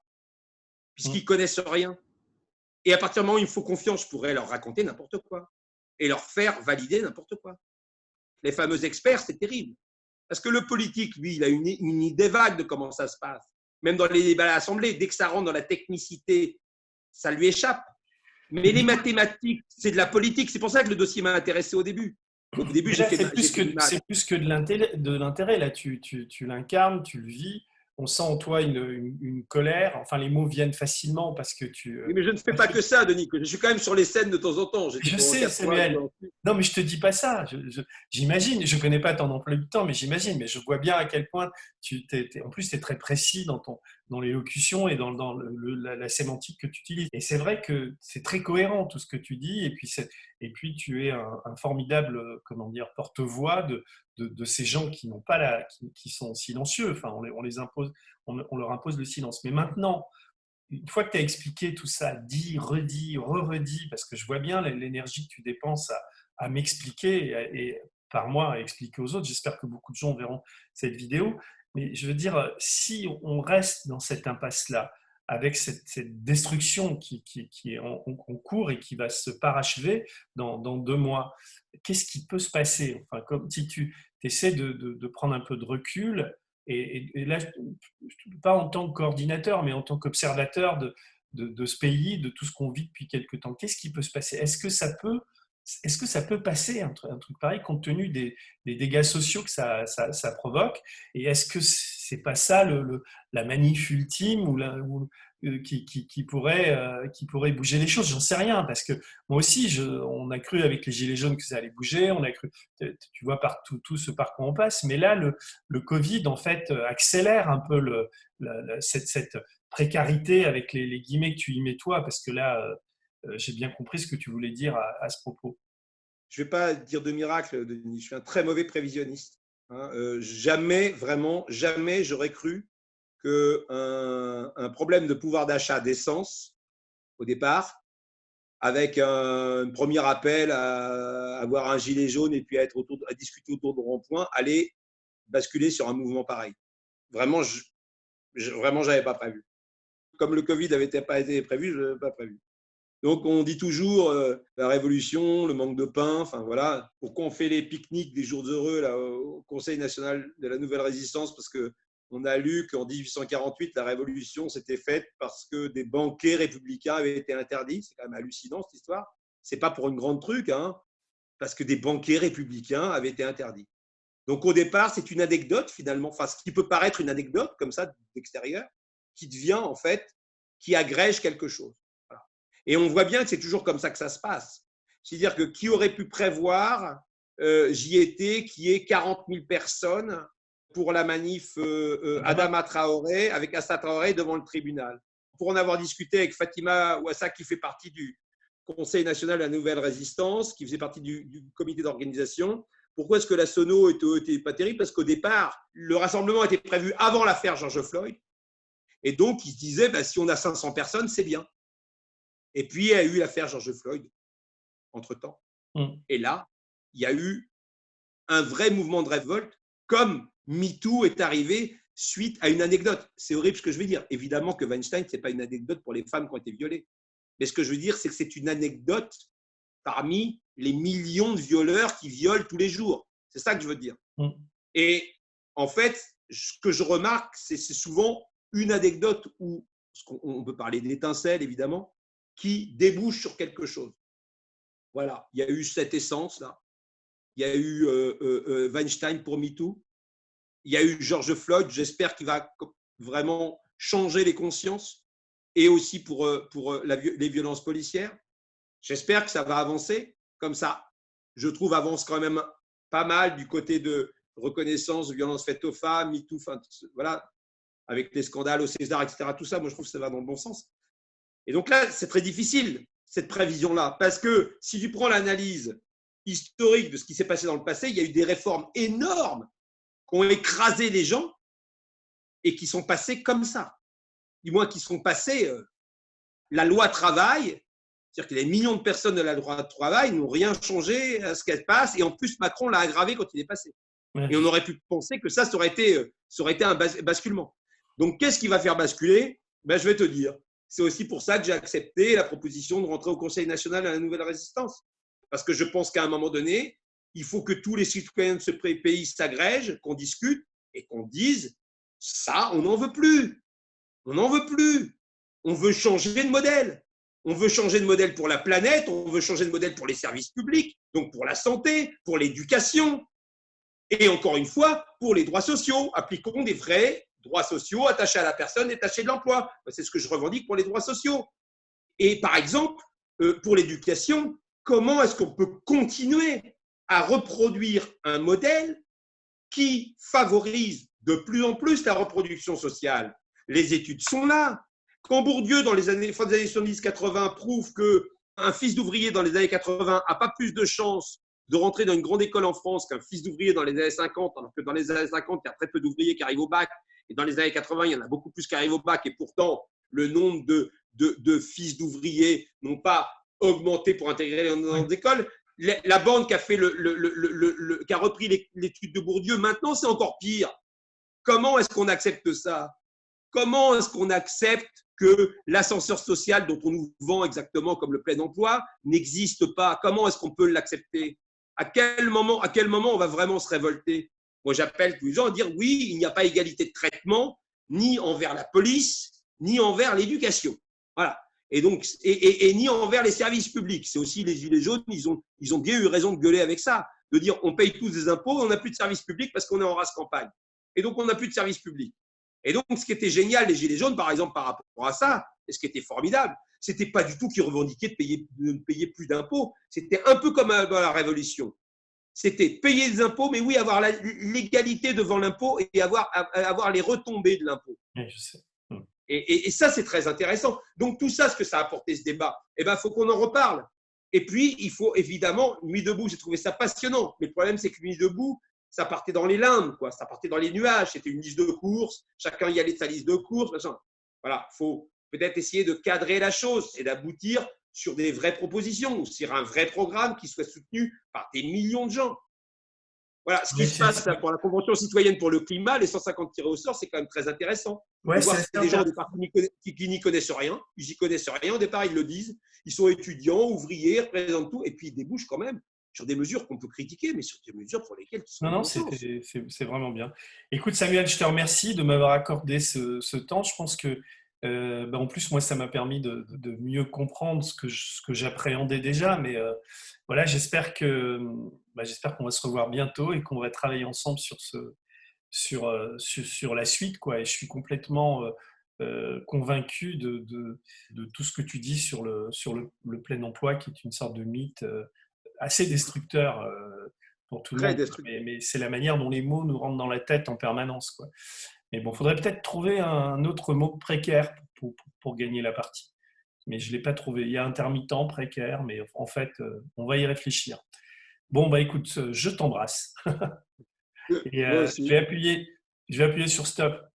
puisqu'ils ne connaissent rien. Et à partir du moment où il me faut confiance, je pourrais leur raconter n'importe quoi et leur faire valider n'importe quoi. Les fameux experts, c'est terrible. Parce que le politique, lui, il a une idée vague de comment ça se passe. Même dans les débats à l'Assemblée, dès que ça rentre dans la technicité, ça lui échappe. Mais les mathématiques, c'est de la politique. C'est pour ça que le dossier m'a intéressé au début. Au début, c'est plus que de l'intérêt. Là, tu l'incarnes, tu le vis. On sent en toi une colère. Enfin, les mots viennent facilement parce que tu… Oui, mais je ne fais pas que ça, Denis. Je suis quand même sur les scènes de temps en temps. Je sais, Samuel. Non, mais je te dis pas ça. J'imagine. Je connais pas ton emploi du temps, mais j'imagine. Mais je vois bien à quel point en plus, tu es très précis dans l'élocution et dans la sémantique que tu utilises. Et c'est vrai que c'est très cohérent tout ce que tu dis. Et puis tu es un formidable, porte-voix de ces gens qui n'ont pas qui sont silencieux. Enfin, on les impose, on leur impose le silence. Mais maintenant, une fois que tu as expliqué tout ça, dit, redit, redit, parce que je vois bien l'énergie que tu dépenses à m'expliquer et par moi à expliquer aux autres, j'espère que beaucoup de gens verront cette vidéo. Mais je veux dire, si on reste dans cette impasse-là, avec cette destruction qui est en cours et qui va se parachever dans 2 mois, qu'est-ce qui peut se passer? Enfin, comme si tu essaies de prendre un peu de recul, et là, pas en tant que coordinateur, mais en tant qu'observateur de ce pays, de tout ce qu'on vit depuis quelque temps, qu'est-ce qui peut se passer? Est-ce que ça peut passer un truc pareil compte tenu des dégâts sociaux que ça provoque? Et est-ce que c'est pas ça la manif ultime qui pourrait bouger les choses? J'en sais rien, parce que moi aussi, on a cru avec les Gilets jaunes que ça allait bouger, on a cru, tu vois, partout tout ce par quoi on passe, mais là, le Covid, en fait, accélère un peu cette précarité, avec les guillemets que tu y mets toi, parce que là, j'ai bien compris ce que tu voulais dire à ce propos. Je ne vais pas dire de miracle, Denis, je suis un très mauvais prévisionniste. Hein. Jamais, vraiment, jamais j'aurais cru qu'un problème de pouvoir d'achat d'essence, au départ, avec un premier appel à avoir un gilet jaune et puis à discuter autour de rond-point, allait basculer sur un mouvement pareil. Vraiment, vraiment, j'avais pas prévu. Comme le Covid n'avait pas été prévu, je l'avais pas prévu. Donc, on dit toujours la révolution, le manque de pain, enfin voilà. Pourquoi on fait les pique-niques des jours heureux là, au Conseil national de la Nouvelle Résistance? Parce qu'on a lu qu'en 1848, la révolution s'était faite parce que des banquets républicains avaient été interdits. C'est quand même hallucinant cette histoire. C'est pas pour une grande truc, hein, parce que des banquets républicains avaient été interdits. Donc, au départ, c'est une anecdote finalement, enfin, ce qui peut paraître une anecdote comme ça d'extérieur, qui devient en fait, qui agrège quelque chose. Voilà. Et on voit bien que c'est toujours comme ça que ça se passe. C'est-à-dire que qui aurait pu prévoir, j'y étais, qu'il y ait 40 000 personnes pour la manif Adama Traoré, avec Assa Traoré devant le tribunal. Pour en avoir discuté avec Fatima Ouassa, qui fait partie du Conseil national de la Nouvelle Résistance, qui faisait partie du comité d'organisation. Pourquoi est-ce que la sono n'était pas terrible? Parce qu'au départ, le rassemblement était prévu avant l'affaire George Floyd. Et donc, ils se disaient, bah, si on a 500 personnes, c'est bien. Et puis, il y a eu l'affaire George Floyd, entre-temps. Et là, il y a eu un vrai mouvement de révolte, comme MeToo est arrivé suite à une anecdote. C'est horrible ce que je vais dire. Évidemment que Weinstein, ce n'est pas une anecdote pour les femmes qui ont été violées. Mais ce que je veux dire, c'est que c'est une anecdote parmi les millions de violeurs qui violent tous les jours. C'est ça que je veux dire. Et en fait, ce que je remarque, c'est souvent une anecdote où on peut parler d'étincelles, évidemment, qui débouche sur quelque chose. Voilà, il y a eu cette essence-là. Il y a eu Weinstein pour MeToo. Il y a eu George Floyd. J'espère qu'il va vraiment changer les consciences, et aussi pour les violences policières. J'espère que ça va avancer comme ça. Je trouve avance quand même pas mal du côté de reconnaissance de violences faites aux femmes, MeToo, voilà, avec les scandales au César, etc. Tout ça, moi, je trouve que ça va dans le bon sens. Et donc là, c'est très difficile, cette prévision-là, parce que si tu prends l'analyse historique de ce qui s'est passé dans le passé, il y a eu des réformes énormes qui ont écrasé les gens et qui sont passées comme ça. Du moins, qui sont passées la loi travail. C'est-à-dire que les millions de personnes de la loi travail n'ont rien changé à ce qu'elle passe. Et en plus, Macron l'a aggravé quand il est passé. Et on aurait pu penser que ça aurait été un basculement. Donc, qu'est-ce qui va faire basculer? Ben, je vais te dire. C'est aussi pour ça que j'ai accepté la proposition de rentrer au Conseil national de la Nouvelle Résistance. Parce que je pense qu'à un moment donné, il faut que tous les citoyens de ce pays s'agrègent, qu'on discute et qu'on dise ça, on n'en veut plus. On n'en veut plus. On veut changer de modèle. On veut changer de modèle pour la planète, on veut changer de modèle pour les services publics, donc pour la santé, pour l'éducation, et encore une fois, pour les droits sociaux. Appliquons des vrais droits sociaux attachés à la personne, détachés de l'emploi. C'est ce que je revendique pour les droits sociaux. Et par exemple, pour l'éducation, comment est-ce qu'on peut continuer à reproduire un modèle qui favorise de plus en plus la reproduction sociale? Les études sont là. Quand Bourdieu, dans les années 70-80, prouve qu'un fils d'ouvrier dans les années 80 n'a pas plus de chances de rentrer dans une grande école en France qu'un fils d'ouvrier dans les années 50, alors que dans les années 50, il y a très peu d'ouvriers qui arrivent au bac, et dans les années 80, il y en a beaucoup plus qui arrivent au bac, et pourtant, le nombre de fils d'ouvriers n'ont pas augmenté pour intégrer les grandes écoles. La bande qui a repris l'étude de Bourdieu, maintenant, c'est encore pire. Comment est-ce qu'on accepte ça? Comment est-ce qu'on accepte que l'ascenseur social dont on nous vend exactement comme le plein emploi n'existe pas? Comment est-ce qu'on peut l'accepter? À quel moment on va vraiment se révolter? Moi, j'appelle tous les gens à dire oui, il n'y a pas égalité de traitement, ni envers la police, ni envers l'éducation. Voilà. Et donc, ni envers les services publics. C'est aussi les Gilets jaunes, ils ont bien eu raison de gueuler avec ça, de dire on paye tous des impôts, on n'a plus de services publics parce qu'on est en race campagne. Et donc, on n'a plus de services publics. Et donc, ce qui était génial, les Gilets jaunes, par exemple, par rapport à ça, et ce qui était formidable, c'était pas du tout qu'ils revendiquaient de payer plus d'impôts. C'était un peu comme dans la Révolution. C'était payer des impôts, mais oui, avoir l'égalité devant l'impôt et avoir les retombées de l'impôt. Oui, je sais. Et ça, c'est très intéressant. Donc, tout ça, ce que ça a apporté, ce débat, eh ben, faut qu'on en reparle. Et puis, il faut évidemment, Nuit debout, j'ai trouvé ça passionnant. Mais le problème, c'est que Nuit debout, ça partait dans les limbes, quoi. Ça partait dans les nuages. C'était une liste de courses. Chacun y allait de sa liste de courses. Machin. Voilà, il faut peut-être essayer de cadrer la chose et d'aboutir sur des vraies propositions ou sur un vrai programme qui soit soutenu par des millions de gens. Voilà, ce qui se passe là, pour la Convention citoyenne pour le climat, les 150 tirés au sort, c'est quand même très intéressant. Ouais, de voir que c'est des gens qui n'y connaissent rien. Ils n'y connaissent rien. Au départ, ils le disent. Ils sont étudiants, ouvriers, représentent tout. Et puis, ils débouchent quand même sur des mesures qu'on peut critiquer, mais sur des mesures pour lesquelles ils sont Non, c'est vraiment bien. Écoute, Samuel, je te remercie de m'avoir accordé ce temps. Je pense que, en plus, moi, ça m'a permis de mieux comprendre ce que j'appréhendais déjà. Mais voilà, j'espère qu'on va se revoir bientôt et qu'on va travailler ensemble sur la suite, quoi. Et je suis complètement convaincu de tout ce que tu dis sur le plein emploi, qui est une sorte de mythe assez destructeur pour tout le très monde. destructeurs. Mais c'est la manière dont les mots nous rentrent dans la tête en permanence, quoi. Mais bon, il faudrait peut-être trouver un autre mot précaire pour gagner la partie. Mais je ne l'ai pas trouvé. Il y a intermittent, précaire, mais en fait, on va y réfléchir. Bon, bah écoute, je t'embrasse. Et Moi je aussi. vais appuyer sur stop.